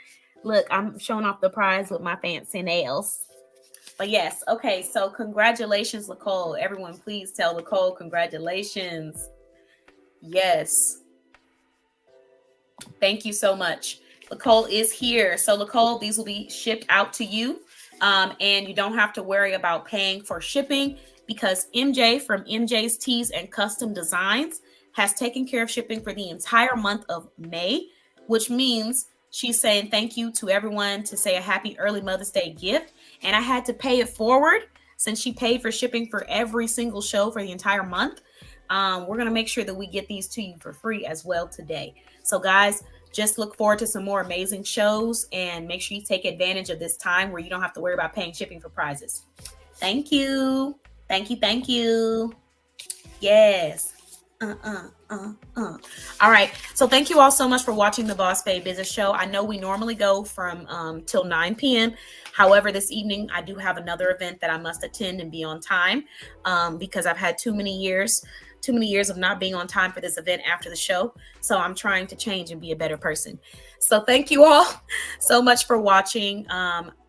Look, I'm showing off the prize with my fancy nails. But yes, okay, so congratulations, Nicole. Everyone, please tell Nicole congratulations. Yes. Thank you so much. Nicole is here. So Nicole, these will be shipped out to you. And you don't have to worry about paying for shipping because MJ from MJ's Tees and Custom Designs has taken care of shipping for the entire month of May, which means she's saying thank you to everyone to say a happy early Mother's Day gift. And I had to pay it forward since she paid for shipping for every single show for the entire month. We're going to make sure that we get these to you for free as well today. So guys, just look forward to some more amazing shows and make sure you take advantage of this time where you don't have to worry about paying shipping for prizes. Thank you. Thank you. Thank you. Yes. All right. So thank you all so much for watching the Boss Babe Business Show. I know we normally go from till 9 p.m. However, this evening I do have another event that I must attend and be on time because I've had too many years of not being on time for this event after the show. So I'm trying to change and be a better person. So thank you all so much for watching.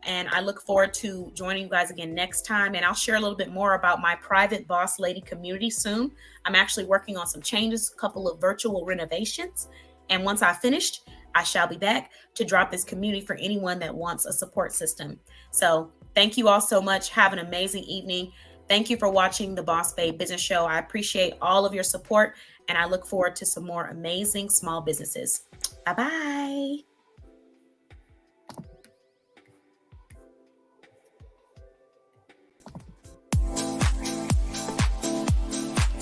And I look forward to joining you guys again next time. And I'll share a little bit more about my private Boss Lady community soon. I'm actually working on some changes, a couple of virtual renovations. And once I've finished, I shall be back to drop this community for anyone that wants a support system. So thank you all so much. Have an amazing evening. Thank you for watching the Boss Babe Business Show. I appreciate all of your support, and I look forward to some more amazing small businesses. Bye-bye.